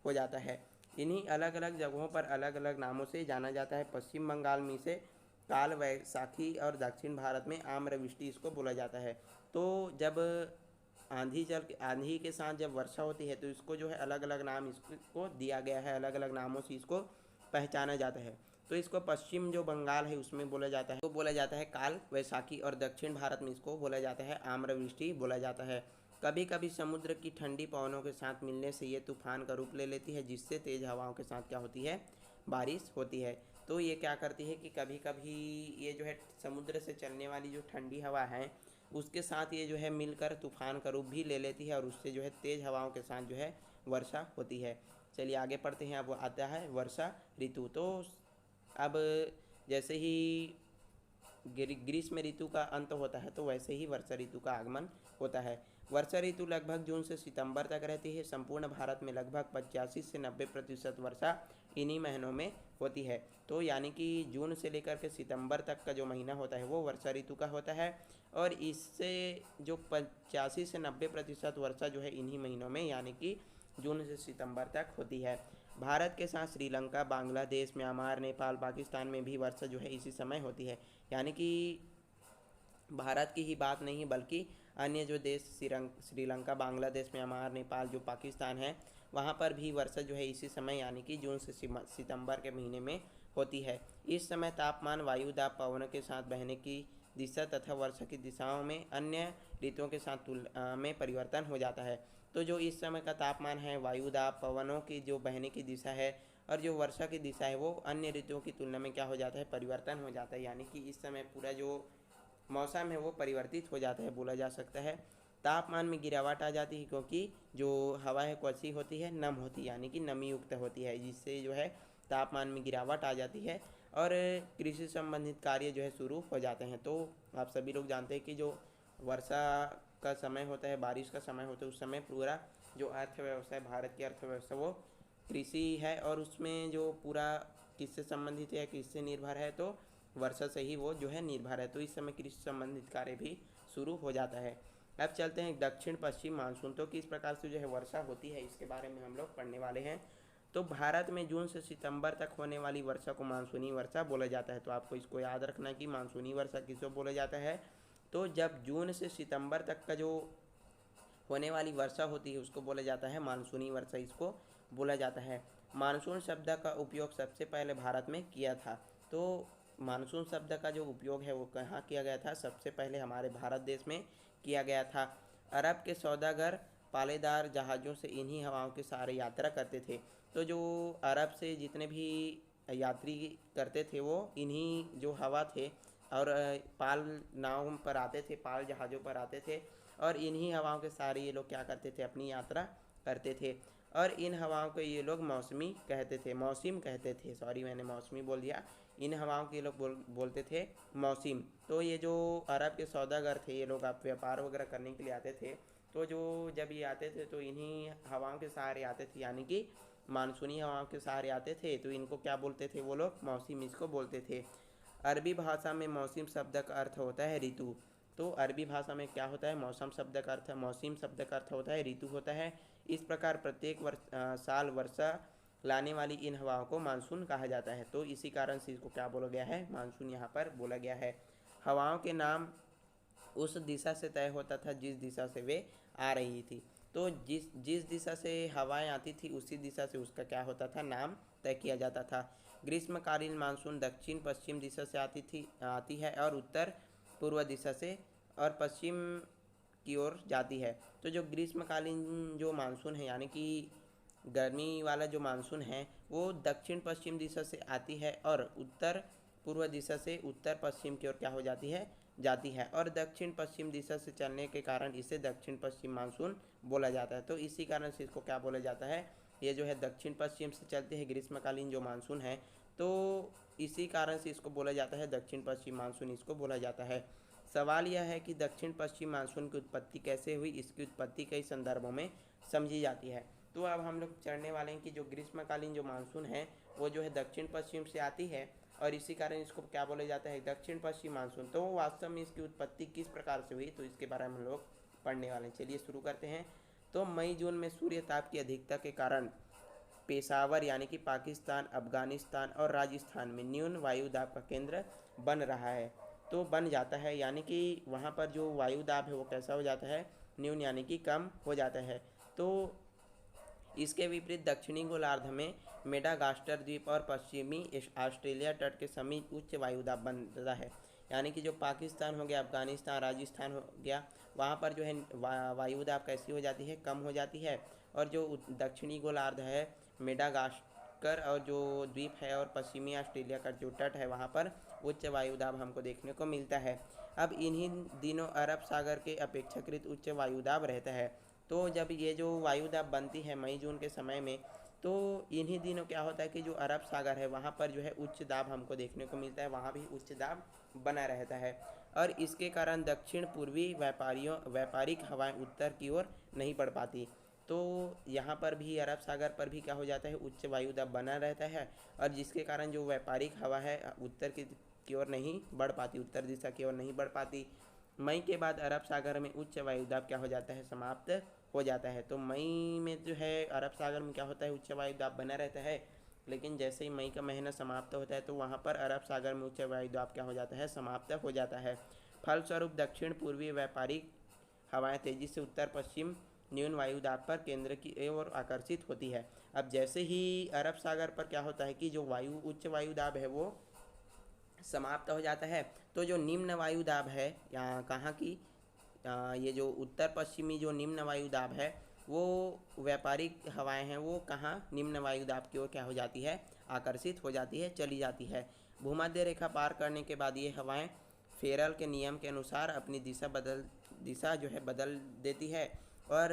Speaker 1: हो जाता है। इन्हीं अलग अलग जगहों पर अलग अलग नामों से जाना जाता है। पश्चिम बंगाल में इसे काल वैसाखी और दक्षिण भारत में आम्रवृष्टि इसको बोला जाता है। तो जब आंधी के साथ जब वर्षा होती है तो इसको जो है अलग अलग नाम इसको दिया गया है, अलग अलग नामों से इसको पहचाना जाता है। तो इसको पश्चिम जो बंगाल है उसमें बोला जाता है, तो बोला जाता है काल वैसाखी, और दक्षिण भारत में इसको बोला जाता है आम्रवृष्टि बोला जाता है। कभी कभी समुद्र की ठंडी पवनों के साथ मिलने से ये तूफान का रूप ले लेती है, जिससे तेज हवाओं के साथ क्या होती है, बारिश होती है। तो ये क्या करती है कि कभी कभी ये जो है समुद्र से चलने वाली जो ठंडी हवा है उसके साथ ये जो है मिलकर तूफान का रूप भी ले लेती है, और उससे जो है तेज हवाओं के साथ जो है वर्षा होती है। चलिए आगे पढ़ते हैं। अब आता है वर्षा ऋतु। तो अब जैसे ही ग्रीष्म ऋतु का अंत होता है तो वैसे ही वर्षा ऋतु का आगमन होता है। वर्षा ऋतु लगभग जून से सितंबर तक रहती है। संपूर्ण भारत में लगभग 85 से 90% वर्षा इन्हीं महीनों में होती है। तो यानी कि जून से लेकर के सितंबर तक का जो महीना होता है वो वर्षा ऋतु का होता है, और इससे जो 85 से 90% वर्षा जो है इन्हीं महीनों में यानी कि जून से सितंबर तक होती है। भारत के साथ श्रीलंका, बांग्लादेश, म्यांमार, नेपाल, पाकिस्तान में भी वर्षा जो है इसी समय होती है। यानी कि भारत की ही बात नहीं बल्कि अन्य जो देश श्रीलंका, बांग्लादेश, म्यांमार, नेपाल, जो पाकिस्तान है वहाँ पर भी वर्षा जो है इसी समय यानी कि जून से सितंबर के महीने में होती है। इस समय तापमान, वायुदाब, पवनों के साथ बहने की दिशा तथा वर्षा की दिशाओं में अन्य ऋतुओं के साथ में परिवर्तन हो जाता है। तो जो इस समय का तापमान है, वायुदाब, पवनों की जो बहने की दिशा है और जो वर्षा की दिशा है वो अन्य ऋतुओं की तुलना में क्या हो जाता है, परिवर्तन हो जाता है। यानी कि इस समय पूरा जो मौसम है वो परिवर्तित हो जाता है, बोला जा सकता है। तापमान में गिरावट आ जाती है क्योंकि जो हवा है कैसी होती है, नम होती है, यानी कि नमी युक्त होती है, जिससे जो है तापमान में गिरावट आ जाती है और कृषि संबंधित कार्य जो है शुरू हो जाते हैं। तो आप सभी लोग जानते हैं कि जो वर्षा का समय होता है, बारिश का समय होता है, उस समय पूरा जो अर्थव्यवस्था है, भारत की अर्थव्यवस्था वो कृषि है और उसमें जो पूरा किससे संबंधित है, किससे निर्भर है, तो वर्षा से ही वो जो है निर्भर है। तो इस समय कृषि संबंधित कार्य भी शुरू हो जाता है। अब चलते हैं दक्षिण पश्चिम मानसून। तो किस प्रकार से जो है वर्षा होती है इसके बारे में हम लोग पढ़ने वाले हैं। तो भारत में जून से सितंबर तक होने वाली वर्षा को मानसूनी वर्षा बोला जाता है। तो आपको इसको याद रखना कि मानसूनी वर्षा किसको बोला जाता है। तो जब जून से सितंबर तक का जो होने वाली वर्षा होती है उसको बोला जाता है मानसूनी वर्षा, इसको बोला जाता है। मानसून शब्द का उपयोग सबसे पहले भारत में किया था। तो मानसून शब्द का जो उपयोग है वो कहाँ किया गया था, सबसे पहले हमारे भारत देश में किया गया था। अरब के सौदागर पालेदार जहाज़ों से इन्हीं हवाओं के सहारे यात्रा करते थे। तो जो अरब से जितने भी यात्री करते थे वो इन्हीं जो हवा थे और पाल नाव पर आते थे, पाल जहाज़ों पर आते थे और इन्हीं हवाओं के सहारे ये लोग क्या करते थे, अपनी यात्रा करते थे। और इन हवाओं को ये लोग मौसमी कहते थे, मौसम कहते थे, सॉरी मैंने मौसमी बोल दिया। इन हवाओं के लोग बोलते थे मौसम। तो ये जो अरब के सौदागर थे ये लोग आप व्यापार वगैरह करने के लिए आते थे। तो जो जब ये आते थे तो इन्हीं हवाओं के सहारे आते थे, यानी कि मानसूनी हवाओं के सहारे आते थे। तो इनको क्या बोलते थे वो लोग, मौसम इसको बोलते थे। अरबी भाषा में मौसम शब्द का अर्थ होता है ऋतु। तो अरबी भाषा में क्या होता है, मौसम शब्द का अर्थ, मौसम शब्द का अर्थ होता है ऋतु होता है। इस प्रकार प्रत्येक साल वर्षा लाने वाली इन हवाओं को मानसून कहा जाता है। तो इसी कारण से इसको क्या बोला गया है, मानसून यहाँ पर बोला गया है। हवाओं के नाम उस दिशा से तय होता था जिस दिशा से वे आ रही थी। तो जिस दिशा से हवाएं आती थी उसी दिशा से उसका क्या होता था, नाम तय किया जाता था। ग्रीष्मकालीन मानसून दक्षिण पश्चिम दिशा से आती है और उत्तर पूर्व दिशा से और पश्चिम की ओर जाती है। तो जो ग्रीष्मकालीन जो मानसून है यानी कि गर्मी वाला जो मानसून है वो दक्षिण पश्चिम दिशा से आती है और उत्तर पूर्व दिशा से उत्तर पश्चिम की ओर क्या हो जाती है और दक्षिण पश्चिम दिशा से चलने के कारण इसे दक्षिण पश्चिम मानसून बोला जाता है। तो इसी कारण से इसको क्या बोला जाता है, ये जो है दक्षिण पश्चिम से चलते हैं ग्रीष्मकालीन जो मानसून है, तो इसी कारण से इसको बोला जाता है दक्षिण पश्चिम मानसून, इसको बोला जाता है। सवाल यह है कि दक्षिण पश्चिम मानसून की उत्पत्ति कैसे हुई। इसकी उत्पत्ति कई संदर्भों में समझी जाती है। तो अब हम लोग चढ़ने वाले हैं कि जो ग्रीष्मकालीन जो मानसून है वो जो है दक्षिण पश्चिम से आती है और इसी कारण इसको क्या बोला जाता है, दक्षिण पश्चिम मानसून। तो वास्तव में इसकी उत्पत्ति किस प्रकार से हुई तो इसके बारे में हम लोग पढ़ने वाले हैं। चलिए शुरू करते हैं। तो मई जून में सूर्य ताप की अधिकता के कारण पेशावर यानी कि पाकिस्तान, अफगानिस्तान और राजस्थान में न्यून वायु दाब का केंद्र बन रहा है। तो बन जाता है यानी कि वहाँ पर जो वायु दाब है वो कैसा हो जाता है, न्यून यानी कि कम हो जाता है। तो इसके विपरीत दक्षिणी गोलार्ध में मेडागास्कर द्वीप और पश्चिमी ऑस्ट्रेलिया तट के समीप उच्च वायुदाब बनता है। यानी कि जो पाकिस्तान हो गया, अफगानिस्तान, राजस्थान हो गया, वहाँ पर जो है वायुदाब कैसी हो जाती है, कम हो जाती है। और जो दक्षिणी गोलार्ध है, मेडागास्कर और जो द्वीप है और पश्चिमी ऑस्ट्रेलिया का जो तट है वहाँ पर उच्च वायुदाब हमको देखने को मिलता है। अब इन्हीं दिनों अरब सागर के अपेक्षाकृत उच्च वायुदाब रहता है। तो जब ये जो वायुदाब बनती है मई जून के समय में, तो इन्हीं दिनों क्या होता है कि जो अरब सागर है वहाँ पर जो है उच्च दाब हमको देखने को मिलता है, वहाँ भी उच्च दाब बना रहता है। और इसके कारण दक्षिण पूर्वी व्यापारिक हवाएं उत्तर की ओर नहीं बढ़ पाती। तो यहाँ पर भी अरब सागर पर भी क्या हो जाता है, उच्च वायुदाब बना रहता है और जिसके कारण जो व्यापारिक हवा है उत्तर की ओर नहीं बढ़ पाती, उत्तर दिशा की ओर नहीं बढ़ पाती। मई के बाद अरब सागर में उच्च वायुदाब क्या हो जाता है, समाप्त हो जाता है। तो मई में जो है अरब सागर में क्या होता है, उच्च वायुदाब बना रहता है, लेकिन जैसे ही मई का महीना समाप्त होता है तो वहाँ पर अरब सागर में उच्च वायुदाब क्या हो जाता है, समाप्त हो जाता है। फलस्वरूप दक्षिण पूर्वी व्यापारिक हवाएं तेजी से उत्तर पश्चिम न्यून वायुदाब पर केंद्र की ओर आकर्षित होती है। अब जैसे ही अरब सागर पर क्या होता है कि जो उच्च वायुदाब है वो समाप्त हो जाता है, तो जो निम्न वायुदाब है यहाँ कहाँ की, ये जो उत्तर पश्चिमी जो निम्न वायुदाब है वो व्यापारिक हवाएं हैं वो कहाँ निम्न वायुदाब की ओर क्या हो जाती है, आकर्षित हो जाती है, चली जाती है। भूमध्य रेखा पार करने के बाद ये हवाएं फेरल के नियम के अनुसार अपनी दिशा जो है बदल देती है और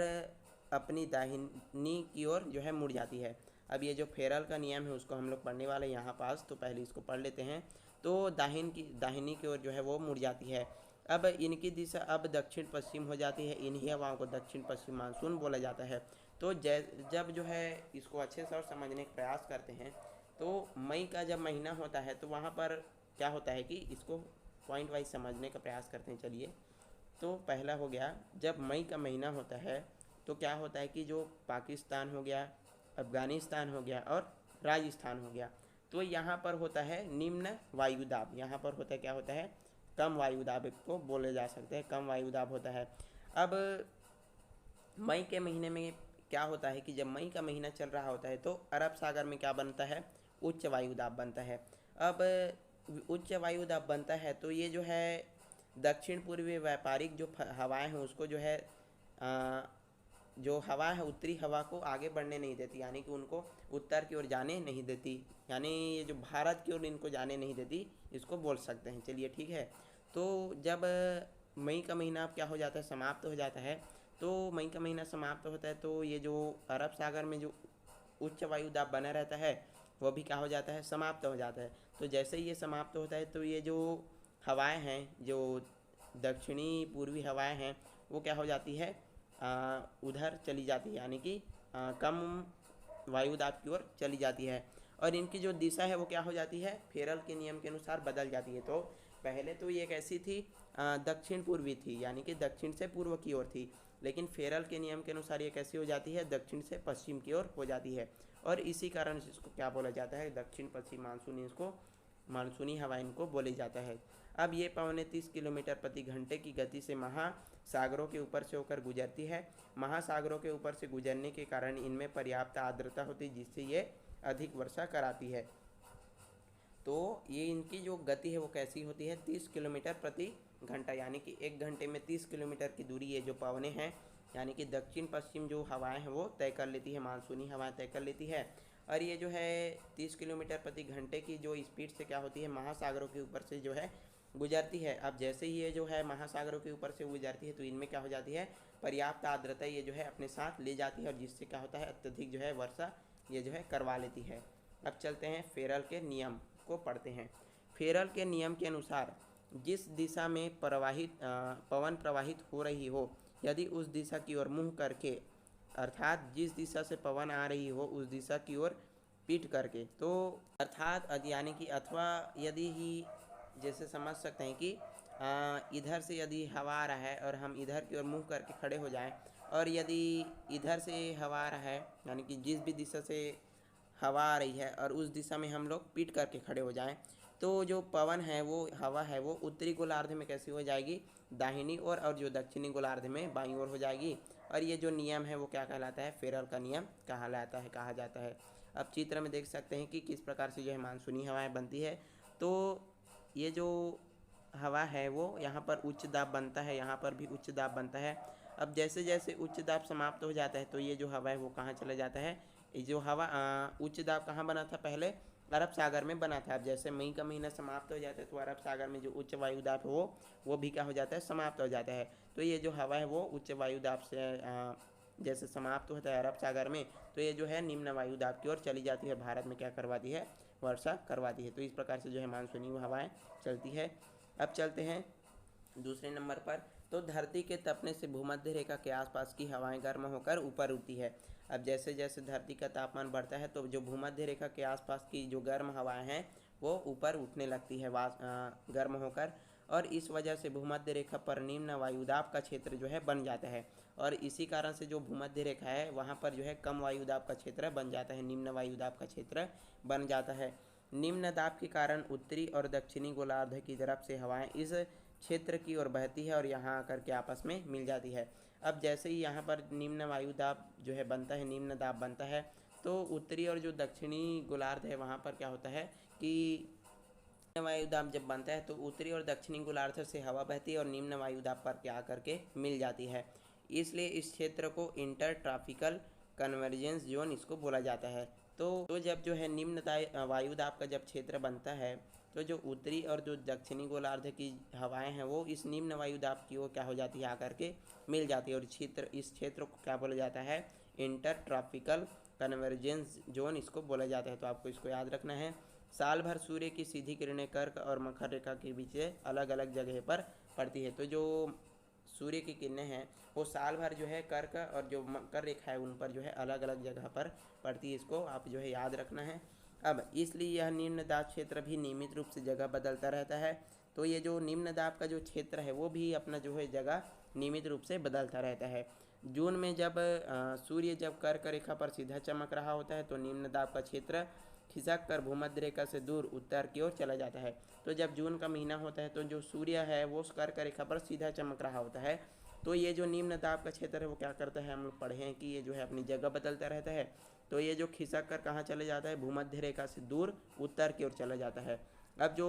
Speaker 1: अपनी दाहिनी की ओर जो है मुड़ जाती है। अब ये जो फेरल का नियम है उसको हम लोग पढ़ने वाले हैं यहाँ पास, तो पहले इसको पढ़ लेते हैं। तो दाहिनी की ओर जो है वो मुड़ जाती है। अब इनकी दिशा अब दक्षिण पश्चिम हो जाती है, इन्हीं हवाओं को दक्षिण पश्चिम मानसून बोला जाता है। तो जब जो है इसको अच्छे से और समझने का प्रयास करते हैं, तो मई का जब महीना होता है तो वहाँ पर क्या होता है कि इसको पॉइंट वाइज समझने का प्रयास करते हैं। चलिए, तो पहला हो गया, जब मई का महीना होता है तो क्या होता है कि जो पाकिस्तान हो गया, अफ़गानिस्तान हो गया और राजस्थान हो गया, तो यहाँ पर होता है निम्न वायुदाब। यहाँ पर होता है, क्या होता है, कम वायुदाब को बोले जा सकते हैं, कम वायुदाब होता है। अब मई के महीने में क्या होता है कि जब मई का महीना चल रहा होता है तो अरब सागर में क्या बनता है, उच्च वायुदाब बनता है। अब उच्च वायुदाब बनता है तो ये जो है दक्षिण पूर्वी व्यापारिक जो हवाएं हैं उसको जो है जो हवा है उत्तरी हवा को आगे बढ़ने नहीं देती, यानी कि उनको उत्तर की ओर जाने नहीं देती, यानी ये जो भारत की ओर इनको जाने नहीं देती, इसको बोल सकते हैं। चलिए ठीक है, तो जब मई का महीना क्या हो जाता है, समाप्त हो जाता है, तो मई का महीना समाप्त होता है तो ये जो अरब सागर में जो उच्च वायुदाब बना रहता है वो भी क्या हो जाता है, समाप्त हो जाता है। तो जैसे ही ये समाप्त होता है तो ये जो हवाएं हैं, जो दक्षिणी पूर्वी हवाएं हैं, वो क्या हो जाती है, उधर चली जाती है, यानी कि कम वायुदाब की ओर चली जाती है। और इनकी जो दिशा है वो क्या हो जाती है, फेरल के नियम के अनुसार बदल जाती है। तो पहले तो ये कैसी थी, दक्षिण पूर्वी थी, यानी कि दक्षिण से पूर्व की ओर थी, लेकिन फेरल के नियम के अनुसार ये कैसी हो जाती है, दक्षिण से पश्चिम की ओर हो जाती है। और इसी कारण से इसको क्या बोला जाता है, दक्षिण पश्चिम मानसूनी, इसको मानसूनी हवा इनको बोली जाता है। अब ये 30 किलोमीटर प्रति घंटे की गति से महासागरों के ऊपर से होकर गुजरती है। महासागरों के ऊपर से गुजरने के कारण इनमें पर्याप्त आर्द्रता होती है, जिससे ये अधिक वर्षा कराती है। तो ये इनकी जो गति है वो कैसी होती है, 30 किलोमीटर प्रति घंटा, यानी कि 1 घंटे में 30 किलोमीटर की दूरी ये जो पवनें हैं, यानी कि दक्षिण पश्चिम जो हवाएं हैं वो तय कर लेती है, मानसूनी हवाएं तय कर लेती है। और ये जो है 30 किलोमीटर प्रति घंटे की जो स्पीड से क्या होती है, महासागरों के ऊपर से जो है गुजरती है। अब जैसे ही ये जो है महासागरों के ऊपर से गुजरती है तो इनमें क्या हो जाती है, पर्याप्त आर्द्रता ये जो है अपने साथ ले जाती है, और जिससे क्या होता है, अत्यधिक जो है वर्षा ये जो है करवा लेती है। अब चलते हैं फेरल के नियम को पढ़ते हैं। फेरल के नियम के अनुसार जिस दिशा में पवन प्रवाहित हो रही हो, यदि उस दिशा की ओर मुंह करके, अर्थात जिस दिशा से पवन आ रही हो उस दिशा की ओर पीठ करके, तो अर्थात यानी कि अथवा यदि ही, जैसे समझ सकते हैं कि इधर से यदि हवा आ रहा है और हम इधर की ओर मुंह करके खड़े हो जाएं, और यदि इधर से हवा आ रहा है, यानी कि जिस भी दिशा से हवा आ रही है और उस दिशा में हम लोग पीठ करके खड़े हो जाएं, तो जो पवन है, वो हवा है, वो उत्तरी गोलार्ध में कैसी हो जाएगी, दाहिनी ओर, और जो दक्षिणी गोलार्ध में बाईं ओर हो जाएगी। और ये जो नियम है वो क्या कहलाता है, फेरल का नियम कहा जाता है। अब चित्र में देख सकते हैं कि किस प्रकार से जो है मानसूनी हवाएं बनती है। तो ये जो हवा है वो यहाँ पर उच्च दाब बनता है, यहाँ पर भी उच्च दाब बनता है। अब जैसे जैसे उच्च दाब समाप्त हो जाता है तो ये जो हवा है वो कहाँ चला जाता है, ये जो हवा उच्च दाब कहाँ बना था, पहले अरब सागर में बना था। अब जैसे मई का महीना समाप्त हो जाता है तो अरब सागर में जो उच्च वायुदाब है वो भी क्या हो जाता है, समाप्त हो जाता है। तो ये जो हवा है वो उच्च वायुदाब से जैसे समाप्त होता है अरब सागर में, तो ये जो है निम्न वायुदाब की ओर चली जाती है, भारत में क्या करवाती है, वर्षा करवाती है। तो इस प्रकार से जो है मानसूनी हवाएं चलती है। अब चलते हैं दूसरे नंबर पर। तो धरती के तपने से भूमध्य रेखा के आसपास की हवाएं गर्म होकर ऊपर उठती है। अब जैसे जैसे धरती का तापमान बढ़ता है तो जो भूमध्य रेखा के आसपास की जो गर्म हवाएं हैं वो ऊपर उठने लगती है गर्म होकर, और इस वजह से भूमध्य रेखा पर निम्न वायुदाब का क्षेत्र जो है बन जाता है। और इसी कारण से जो भूमध्य रेखा है वहाँ पर जो है कम वायुदाब का क्षेत्र बन जाता है, निम्न वायुदाब का क्षेत्र बन जाता है। निम्न दाब के कारण उत्तरी और दक्षिणी गोलार्ध की तरफ से हवाएं इस क्षेत्र की ओर बहती है और यहाँ आकर के आपस में मिल जाती है। अब जैसे ही यहाँ पर निम्न वायुदाब जो है बनता है, निम्न दाब बनता है, तो उत्तरी और जो दक्षिणी गोलार्ध है वहाँ पर क्या होता है कि निम्न वायुदाब जब बनता है तो उत्तरी और दक्षिणी गोलार्ध से हवा बहती है और निम्न वायुदाब पर क्या आकर के मिल जाती है। इसलिए इस क्षेत्र को इंटर ट्रॉपिकल कन्वर्जेंस जोन इसको बोला जाता है। तो जब जो है निम्न वायुदाब का जब क्षेत्र बनता है तो जो उत्तरी और जो दक्षिणी गोलार्ध की हवाएं हैं वो इस निम्न वायुदाब की ओर क्या हो जाती है, आकर के मिल जाती है, और इस क्षेत्र को क्या बोला जाता है, इंटर ट्रॉपिकल कन्वर्जेंस जोन इसको बोला जाता है। तो आपको इसको याद रखना है। साल भर सूर्य की सीधी किरणें कर्क और मकर रेखा के बीच अलग अलग जगह पर पड़ती है। तो जो सूर्य की किरणें हैं वो साल भर जो है कर्क और जो मकर रेखा है उन पर जो है अलग अलग जगह पर पड़ती है। इसको आप जो है याद रखना है। अब इसलिए यह निम्न दाब क्षेत्र भी नियमित रूप से जगह बदलता रहता है। तो ये जो निम्न दाब का जो क्षेत्र है वो भी अपना जो है जगह नियमित रूप से बदलता रहता है। जून में जब सूर्य जब कर्क रेखा पर सीधा चमक रहा होता है तो निम्न दाब का क्षेत्र खिसक कर भूमध्य रेखा से दूर उत्तर की ओर चला जाता है। तो जब जून का महीना होता है तो जो सूर्य है वो कर्क रेखा पर सीधा चमक रहा होता है। तो ये जो निम्न दाब का क्षेत्र है वो क्या करता है, हम लोग पढ़े हैं कि ये जो है अपनी जगह बदलता रहता है। तो ये जो खिसक कर कहाँ चले जाता है, भूमध्य रेखा से दूर उत्तर की ओर चला जाता है। अब जो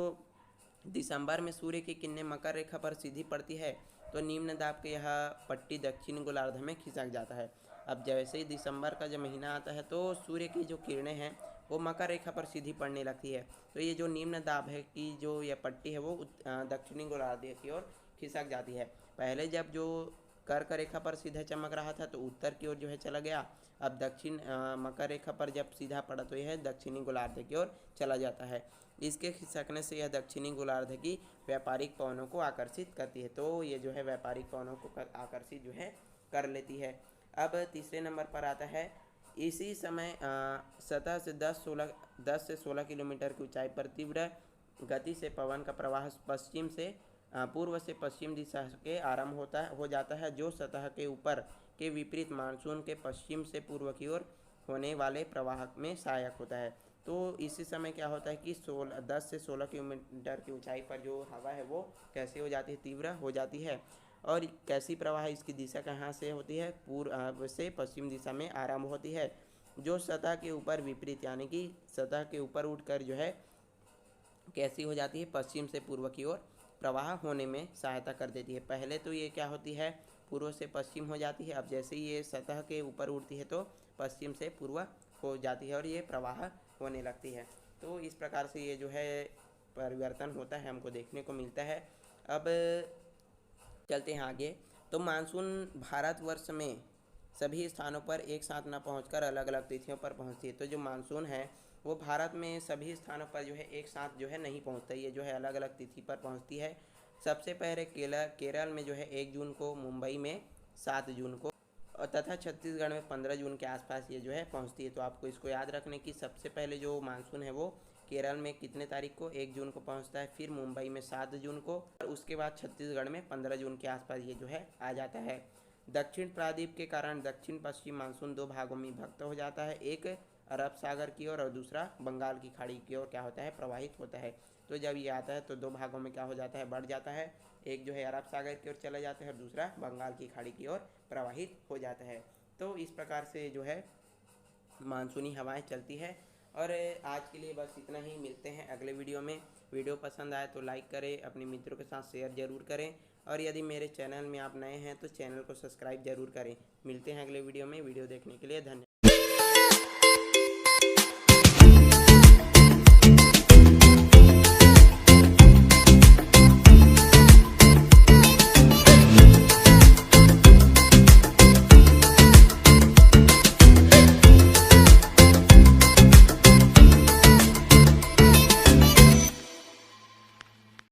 Speaker 1: दिसंबर में सूर्य की किरणें मकर रेखा पर सीधी पड़ती है तो निम्न दाब की यह पट्टी दक्षिण गोलार्ध में खिसक जाता है। अब जैसे ही दिसंबर का जब महीना आता है तो सूर्य की जो किरणें हैं वो मकर रेखा पर सीधी पड़ने लगती है। तो ये जो निम्न दाब है की जो यह पट्टी है वो दक्षिणी गोलार्ध की ओर खिसक जाती है। पहले जब जो कर्क रेखा पर सीधा चमक रहा था तो उत्तर की ओर जो है चला गया। अब दक्षिण मकर रेखा पर जब सीधा पड़ा तो यह दक्षिणी गोलार्ध की ओर चला जाता है। इसके खिसकने से यह दक्षिणी गोलार्ध की व्यापारिक पवनों को आकर्षित करती है। तो ये जो है व्यापारिक पवनों को आकर्षित जो है कर लेती है। अब तीसरे नंबर पर आता है, इसी समय सतह से 10 से 16 किलोमीटर की ऊंचाई पर तीव्र गति से पवन का प्रवाह पश्चिम से पूर्व से पश्चिम दिशा के आरंभ हो जाता है, जो सतह के ऊपर के विपरीत मानसून के पश्चिम से पूर्व की ओर होने वाले प्रवाह में सहायक होता है। तो इसी समय क्या होता है कि 10 से 16 किलोमीटर की ऊंचाई पर जो हवा है वो कैसे हो जाती है, तीव्र हो जाती है। और कैसी प्रवाह इसकी दिशा कहाँ से होती है, पूर्व से पश्चिम दिशा में आरंभ होती है, जो सतह के ऊपर विपरीत यानी कि सतह के ऊपर उठकर जो है कैसी हो जाती है, पश्चिम से पूर्व की ओर प्रवाह होने में सहायता कर देती है। पहले तो ये क्या होती है, पूर्व से पश्चिम हो जाती है। अब जैसे ही ये सतह के ऊपर उठती है तो पश्चिम से पूर्व हो जाती है और ये प्रवाह होने लगती है। तो इस प्रकार से ये जो है परिवर्तन होता है हमको देखने को मिलता है। अब चलते हैं आगे। तो मानसून भारतवर्ष में सभी स्थानों पर एक साथ न पहुंचकर अलग अलग तिथियों पर पहुंचती है। तो जो मानसून है वो भारत में सभी स्थानों पर जो है एक साथ जो है नहीं पहुंचता, ये जो है अलग अलग तिथि पर पहुंचती है। सबसे पहले केरल में जो है 1 जून को, मुंबई में 7 जून को और तथा छत्तीसगढ़ में 15 जून के आसपास ये जो है पहुंचती है। तो आपको इसको याद रखने की, सबसे पहले जो मानसून है वो केरल में कितने तारीख को, 1 जून को पहुंचता है, फिर मुंबई में 7 जून को और उसके बाद छत्तीसगढ़ में 15 जून के आसपास ये जो है आ जाता है। दक्षिण प्रायद्वीप के कारण दक्षिण पश्चिम मानसून 2 भागों में विभक्त हो जाता है, एक अरब सागर की ओर और दूसरा बंगाल की खाड़ी की ओर क्या होता है, प्रवाहित होता है। तो जब ये आता है तो 2 भागों में क्या हो जाता है, बढ़ जाता है। एक जो है अरब सागर की ओर चला जाता है और दूसरा बंगाल की खाड़ी की ओर प्रवाहित हो जाता है। तो इस प्रकार से जो है मानसूनी हवाएं चलती है। और आज के लिए बस इतना ही, मिलते हैं अगले वीडियो में। वीडियो पसंद आए तो लाइक करें, अपने मित्रों के साथ शेयर जरूर करें और यदि मेरे चैनल में आप नए हैं तो चैनल को सब्सक्राइब जरूर करें। मिलते हैं अगले वीडियो में। वीडियो देखने के लिए धन्यवाद।